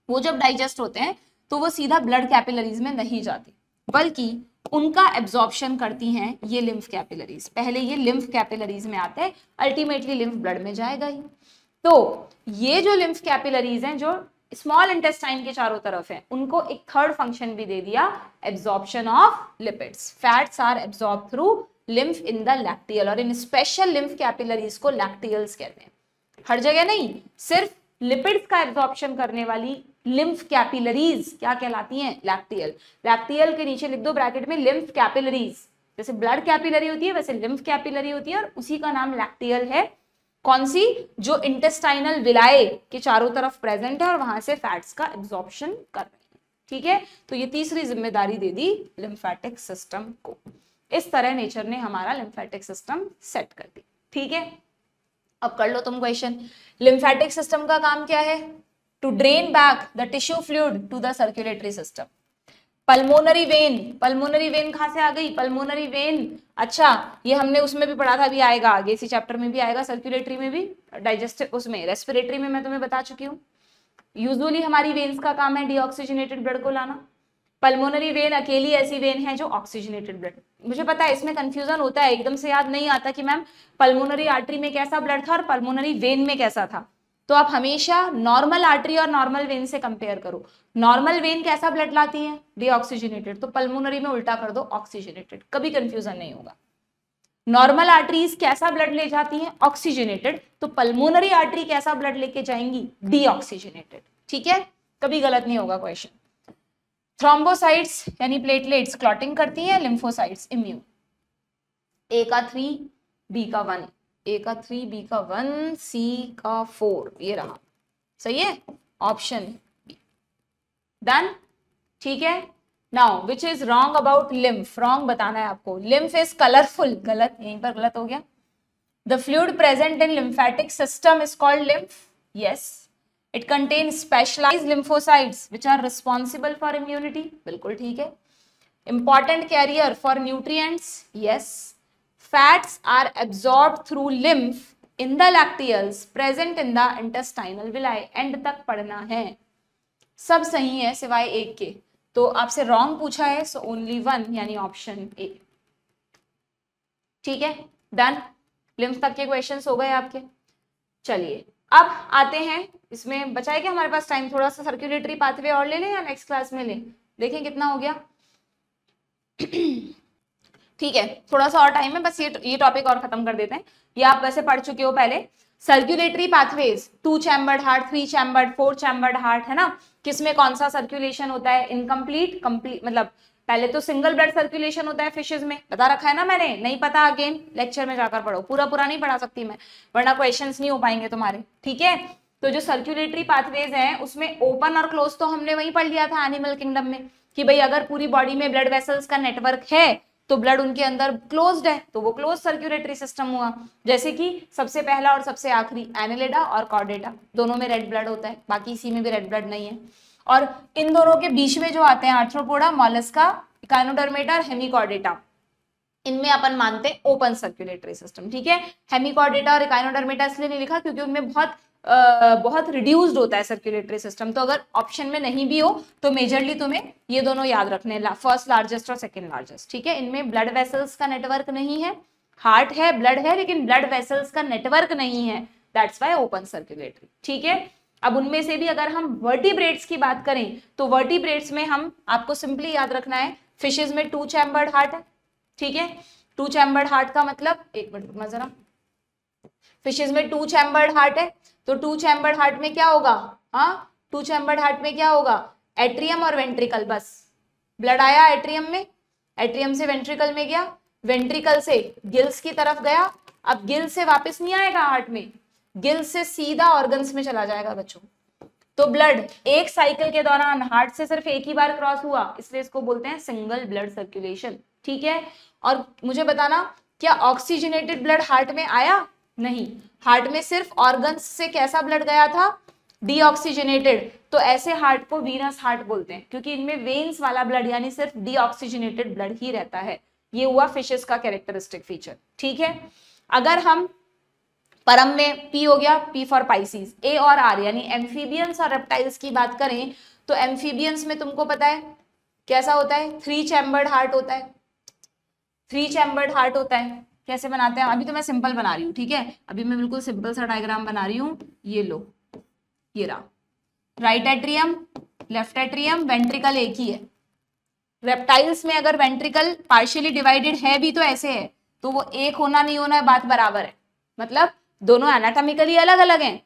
वो जब डाइजेस्ट होते हैं तो वो सीधा ब्लड कैपिलरीज में नहीं जाते, बल्कि उनका एब्जॉर्प्शन करती हैं ये लिम्फ कैपिलरीज। पहले ये लिम्फ कैपिलरीज में आते हैं, अल्टीमेटली लिम्फ ब्लड में जाएगा ही। तो ये जो लिम्फ कैपिलरीज हैं जो स्मॉल इंटेस्टाइन के चारों तरफ है, उनको एक थर्ड फंक्शन भी दे दिया, absorption of lipids. Fats are absorb through lymph in the lacteal, और इन स्पेशल लिम्फ कैपिलरीज को लैक्टियल्स कहते हैं। हर जगह नहीं, सिर्फ लिपिड्स का एब्जॉर्प्शन करने वाली लिम्फ कैपिलरीज क्या कहलाती हैं? लैक्टियल। लैक्टियल के नीचे लिख दो ब्रैकेट में लिम्फ कैपिलरीज। जैसे ब्लड कैपिलरी होती है वैसे लिम्फ कैपिलरी होती है, और उसी का नाम लैक्टियल है। कौन सी? जो इंटेस्टाइनल विलाए के चारों तरफ प्रेजेंट है और वहां से फैट्स का एब्जॉर्प्शन कर रही है, ठीक है। तो ये तीसरी जिम्मेदारी दे दी लिम्फेटिक सिस्टम को। इस तरह नेचर ने हमारा लिम्फेटिक सिस्टम सेट कर दी, ठीक है। अब कर लो तुम क्वेश्चन। लिम्फेटिक सिस्टम का काम क्या है? To drain back the tissue fluid to the circulatory system. Pulmonary vein, pulmonary vein कहां से आ गई? पल्मोनरी वेन, अच्छा ये हमने उसमें भी पढ़ा था, भी आएगा आगे, इसी चैप्टर में भी आएगा, सर्कुलेटरी में भी, डाइजेस्टिव उसमें, रेस्पिरेटरी में मैं तुम्हें बता चुकी हूँ। यूजुअली हमारी वेन्स का काम है डीऑक्सीजनेटेड ब्लड को लाना, पल्मोनरी वेन अकेली ऐसी वेन है जो ऑक्सीजनेटेड ब्लड, मुझे पता है इसमें कंफ्यूजन होता है, एकदम से याद नहीं आता कि मैम पल्मोनरी आर्टरी में कैसा ब्लड था और पल्मोनरी वेन में कैसा था। तो आप हमेशा नॉर्मल आर्टरी और नॉर्मल वेन से कंपेयर करो। नॉर्मल वेन कैसा ब्लड लाती है? डीऑक्सीजनेटेड, तो पल्मोनरी में उल्टा कर दो ऑक्सीजनेटेड, कभी कंफ्यूजन नहीं होगा। नॉर्मल आर्टरीज कैसा ब्लड ले जाती हैं? ऑक्सीजनेटेड, तो पल्मोनरी आर्टरी कैसा ब्लड लेके जाएंगी? डीऑक्सीजनेटेड। ठीक है, कभी गलत नहीं होगा क्वेश्चन। थ्रोम्बोसाइट्स यानी प्लेटलेट्स क्लॉटिंग करती हैं, लिम्फोसाइट्स इम्यून। ए का 3, बी का 1, ए का 3, बी का 1, सी का 4, ये रहा, सही है ऑप्शन बी, डन। ठीक है, now which is wrong about lymph, wrong बताना है आपको। लिम्फ इज कलरफुल, गलत, यहीं पर गलत हो गया। The fluid present in lymphatic system is called lymph, yes. It contain specialised lymphocytes which are responsible for immunity, बिल्कुल ठीक है। Important carrier for nutrients, yes. Fats are absorbed through lymph in the lacteals present in the intestinal villi. And तक पढ़ना है, सब सही है सिवाय एक के, तो आपसे रॉन्ग पूछा है, सो ओनली 1 यानी ऑप्शन ए। ठीक है, डन। लिम्फ तक के क्वेश्चंस हो गए आपके। चलिए अब आते हैं, इसमें बचा है क्या हमारे पास टाइम? थोड़ा सा सर्कुलेटरी पाथवे और ले लें या नेक्स्ट क्लास में लें? देखें कितना हो गया। ठीक है, थोड़ा सा और टाइम है, बस ये टॉपिक और खत्म कर देते हैं। ये आप वैसे पढ़ चुके हो पहले। Circulatory pathways, 2 chambered heart, 3 chambered, 4 chambered heart, है ना। किसमें कौन सा सर्कुलेशन होता है? इनकम्प्लीट, कंप्लीट, मतलब पहले तो सिंगल ब्लड सर्कुलेशन होता है फिशेज में, बता रखा है ना मैंने, नहीं पता अगेन लेक्चर में जाकर पढ़ो, पूरा नहीं पढ़ा सकती मैं, वरना क्वेश्चंस नहीं हो पाएंगे तुम्हारे। ठीक है, तो जो सर्कुलेटरी पाथवेज हैं उसमें ओपन और क्लोज तो हमने वही पढ़ लिया था एनिमल किंगडम में, कि भाई अगर पूरी बॉडी में ब्लड वेसल्स का नेटवर्क है तो ब्लड उनके अंदर क्लोज्ड है, तो वो क्लोज सर्कुलेटरी सिस्टम हुआ। जैसे कि सबसे पहला और सबसे आखिरी एनेलिडा और कॉर्डेटा, दोनों में रेड ब्लड होता है, बाकी इसी में भी रेड ब्लड नहीं है। और इन दोनों के बीच में जो आते हैं आर्थ्रोपोडा, मोलस्का, इकाइनोडर्मेटा, हेमिकॉर्डेटा, इनमें अपन मानते हैं ओपन सर्कुलेटरी सिस्टम। ठीक है, हेमिकॉर्डेटा और इकाइनोडर्मेटा इसलिए नहीं लिखा क्योंकि उनमें बहुत रिड्यूस्ड होता है सर्कुलेटरी सिस्टम, तो अगर ऑप्शन में नहीं भी हो तो मेजरली तुम्हें ये दोनों याद रखने, फर्स्ट लार्जेस्ट और सेकंड लार्जेस्ट। ठीक है, इनमें ब्लड वेसल्स का नेटवर्क नहीं है, हार्ट है, ब्लड है, लेकिन ब्लड वेसल्स का नेटवर्क नहीं है, दैट्स व्हाई ओपन सर्कुलेटरी। ठीक है, अब उनमें से भी अगर हम वर्टिब्रेट्स की बात करें तो वर्टिब्रेट्स में हम आपको सिंपली याद रखना है, फिशेज में 2 चैम्बर्ड हार्ट है। ठीक है, 2 चैम्बर्ड हार्ट का मतलब, एक मिनट रुकना जरा, फिशेज में 2 चैम्बर्ड हार्ट है, तो 2 चैम्बर्ड हार्ट में क्या होगा? हाँ, 2 चैम्बर्ड हार्ट में क्या होगा? एट्रियम और वेंट्रिकल, बस ब्लड आया एट्रियम में, एट्रियम से वेंट्रिकल में गया, वेंट्रिकल से गिल्स की तरफ गया, अब गिल से वापस नहीं आएगा हार्ट में, गिल से सीधा ऑर्गन्स में चला जाएगा बच्चों। तो ब्लड एक साइकिल के दौरान हार्ट से सिर्फ एक ही बार क्रॉस हुआ, इसलिए इसको बोलते हैं सिंगल ब्लड सर्कुलेशन। ठीक है, और मुझे बताना, क्या ऑक्सीजनेटेड ब्लड हार्ट में आया? नहीं, हार्ट में सिर्फ ऑर्गन्स से कैसा ब्लड गया था? डीऑक्सीजनेटेड। तो ऐसे हार्ट को वीनस हार्ट बोलते हैं, क्योंकि इनमें वेन्स वाला ब्लड यानी सिर्फ डीऑक्सीजनेटेड ब्लड ही रहता है। ये हुआ फिशेस का कैरेक्टरिस्टिक फीचर। ठीक है, अगर हम परम में पी हो गया, पी फॉर पाइसीज, ए और आर यानी एम्फीबियंस और रेप्टाइल्स की बात करें तो एम्फीबियंस में तुमको पता है कैसा होता है? 3 चैम्बर्ड हार्ट होता है, 3 चैम्बर्ड हार्ट होता है। कैसे बनाते हैं? अभी तो मैं सिंपल बना रही हूँ, ठीक है, अभी मैं बिल्कुल सिंपल सा डायग्राम बना रही हूँ। ये लो, ये रहा right atrium, left atrium, ventricle एक ही है। रेप्टाइल्स में अगर वेंट्रिकल पार्शियली डिवाइडेड है भी तो ऐसे है, तो वो एक होना नहीं होना बात बराबर है, मतलब दोनों एनाटॉमिकली अलग अलग हैं।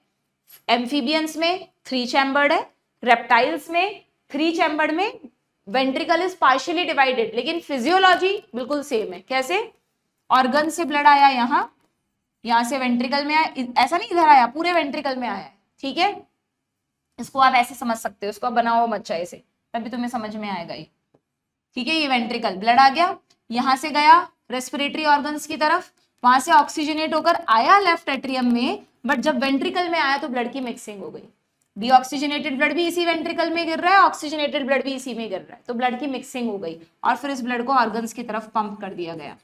एम्फीबियंस में 3 चैम्बर्ड है, रेप्टाइल्स में 3 चैम्बर्ड में वेंट्रिकल इज पार्शियली डिवाइडेड, लेकिन फिजियोलॉजी बिल्कुल सेम है। कैसे? ऑर्गन से ब्लड आया यहाँ से वेंट्रिकल में आया, ऐसा नहीं इधर आया, पूरे वेंट्रिकल में आया है। ठीक है, इसको आप ऐसे समझ सकते हो, इसको आप बनाओ मत चाहिए से, तभी तुम्हें समझ में आएगा ये। ठीक है, ये वेंट्रिकल, ब्लड आ गया, यहाँ से गया रेस्पिरेटरी ऑर्गन्स की तरफ, वहां से ऑक्सीजनेट होकर आया लेफ्ट एट्रियम में, बट जब वेंट्रिकल में आया तो ब्लड की मिक्सिंग हो गई। डीऑक्सीजनेटेड ब्लड भी इसी वेंट्रिकल में गिर रहा है, ऑक्सीजनेटेड ब्लड भी इसी में गिर रहा है, तो ब्लड की मिक्सिंग हो गई और फिर इस ब्लड को ऑर्गन्स की तरफ पंप कर दिया गया।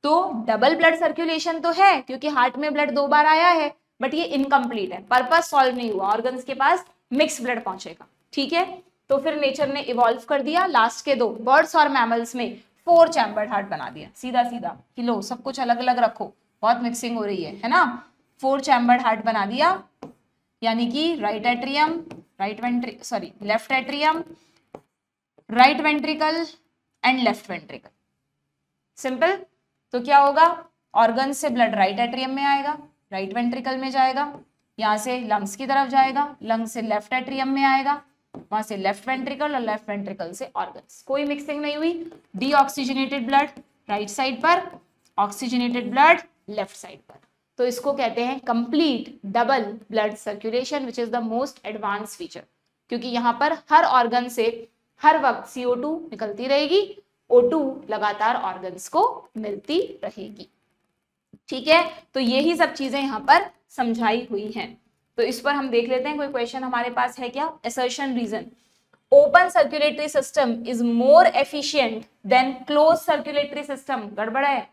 तो डबल ब्लड सर्कुलेशन तो है, क्योंकि हार्ट में ब्लड 2 बार आया है, बट ये इनकम्प्लीट है, पर्पस सॉल्व नहीं हुआ, ऑर्गन्स के पास मिक्स ब्लड पहुंचेगा। ठीक है, तो फिर नेचर ने इवॉल्व कर दिया, लास्ट के 2 बर्ड्स और मैमल्स में 4 चैम्बर्ड हार्ट बना दिया, सीधा सीधा कि लो सब कुछ अलग अलग रखो, बहुत मिक्सिंग हो रही है ना। 4 चैम्बर्ड हार्ट बना दिया, यानी कि left atrium, right ventricle and left ventricle. Simple. तो क्या होगा, ऑर्गन से ब्लड राइट एट्रियम में आएगा, राइट वेंट्रिकल में जाएगा, यहाँ से लंग्स की तरफ जाएगा, लंग्स से लेफ्ट एट्रियम में आएगा, वहां से लेफ्ट वेंट्रिकल और लेफ्ट वेंट्रिकल से ऑर्गन्स। कोई मिक्सिंग नहीं हुई। डीऑक्सीजनेटेड ब्लड राइट साइड पर, ऑक्सीजनेटेड ब्लड लेफ्ट साइड पर। तो इसको कहते हैं complete double blood circulation, which is the most advance feature, क्योंकि यहाँ पर हर ऑर्गन से हर वक्त CO2 निकलती रहेगी, O2 लगातार ऑर्गन्स को मिलती रहेगी। ठीक है, तो यही सब चीजें यहाँ पर समझाई हुई हैं। तो इस पर हम देख लेते हैं, कोई क्वेश्चन हमारे पास है क्या। Assertion reason, open circulatory system is more efficient than close circulatory system. गड़बड़ है,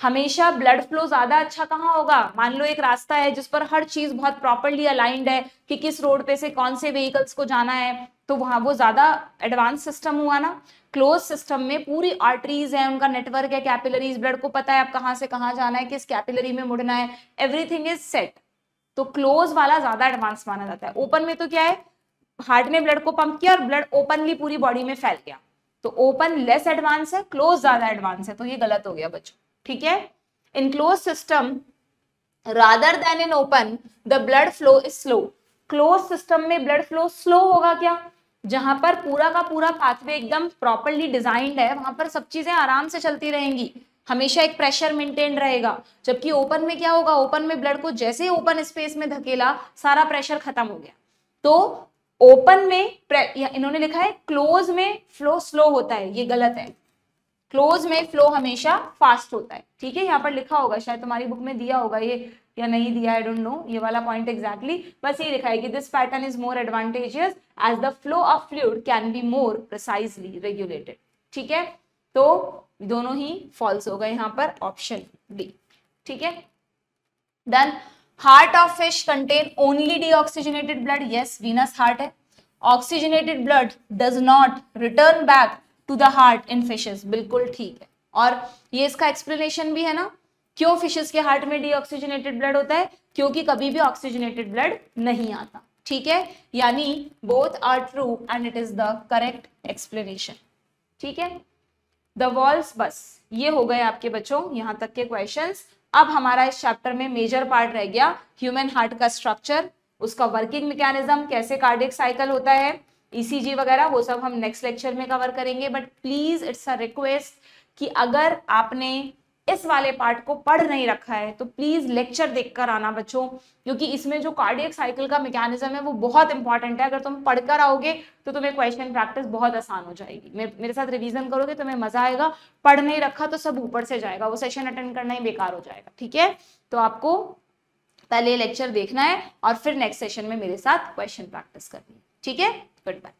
हमेशा ब्लड फ्लो ज्यादा अच्छा कहाँ होगा। मान लो एक रास्ता है जिस पर हर चीज बहुत प्रॉपर्ली अलाइंड है कि किस रोड पे से कौन से व्हीकल्स को जाना है, तो वहां वो ज्यादा एडवांस सिस्टम हुआ ना। क्लोज सिस्टम में पूरी आर्टरीज है, उनका नेटवर्क है, कैपिलरीज, ब्लड को पता है अब कहाँ से कहाँ जाना है, किस कैपिलरी में मुड़ना है, एवरीथिंग इज सेट। तो क्लोज वाला ज्यादा एडवांस माना जाता है। ओपन में तो क्या है, हार्ट ने ब्लड को पंप किया और ब्लड ओपनली पूरी बॉडी में फैल गया, तो ओपन लेस एडवांस है, क्लोज ज्यादा एडवांस है, तो ये गलत हो गया बच्चों। ठीक है, in close system rather than in open the blood flow is slow. Close system में ब्लड फ्लो स्लो होगा क्या, जहां पर पूरा का पूरा पाथवे एकदम प्रॉपर्ली डिजाइंड है, वहां पर सब चीजें आराम से चलती रहेंगी, हमेशा एक प्रेशर मेंटेन रहेगा। जबकि ओपन में क्या होगा, ओपन में ब्लड को जैसे ही ओपन स्पेस में धकेला सारा प्रेशर खत्म हो गया। तो ओपन में इन्होंने लिखा है क्लोज में फ्लो स्लो होता है, ये गलत है। क्लोज में फ्लो हमेशा फास्ट होता है। ठीक है, यहाँ पर लिखा होगा, शायद तुम्हारी बुक में दिया होगा ये या नहीं दिया, आई डोंट नो ये वाला पॉइंट एग्जैक्टली, बस ये लिखा है कि this pattern is more advantageous as the flow of fluid can be more precisely regulated. ठीक है, तो दोनों ही फॉल्स हो गए यहाँ पर, ऑप्शन डी। ठीक है, then heart of fish contain only deoxygenated blood. Yes, venous heart है। Oxygenated blood does not return back to the heart in fishes. बिल्कुल ठीक है, और ये इसका एक्सप्लेनेशन भी है ना, क्यों फिशेस के हार्ट में डीऑक्सीजनेटेड ब्लड होता है, क्योंकि कभी भी ऑक्सीजनेटेड ब्लड नहीं आता। ठीक है, यानी both are true and it is the correct explanation. ठीक है, द वॉल्स, बस ये हो गए आपके बच्चों यहाँ तक के क्वेश्चंस। अब हमारा इस चैप्टर में मेजर पार्ट रह गया ह्यूमन हार्ट का स्ट्रक्चर, उसका वर्किंग मैकेनिज्म, कैसे कार्डियक साइकिल होता है, ECG वगैरह, वो सब हम नेक्स्ट लेक्चर में कवर करेंगे। But please it's a request कि अगर आपने इस वाले पार्ट को पढ़ नहीं रखा है तो प्लीज लेक्चर देखकर आना बच्चों, क्योंकि इसमें जो कार्डियक साइकिल का मैकेनिज्म है वो बहुत इंपॉर्टेंट है। अगर तुम पढ़कर आओगे तो तुम्हें क्वेश्चन प्रैक्टिस बहुत आसान हो जाएगी। मेरे साथ रिवीजन करोगे तुम्हें मजा आएगा, पढ़ नहीं रखा तो सब ऊपर से जाएगा, वो सेशन अटेंड करना ही बेकार हो जाएगा। ठीक है, तो आपको पहले लेक्चर देखना है और फिर नेक्स्ट सेशन में मेरे साथ क्वेश्चन प्रैक्टिस करनी है। ठीक है, गुड बाय।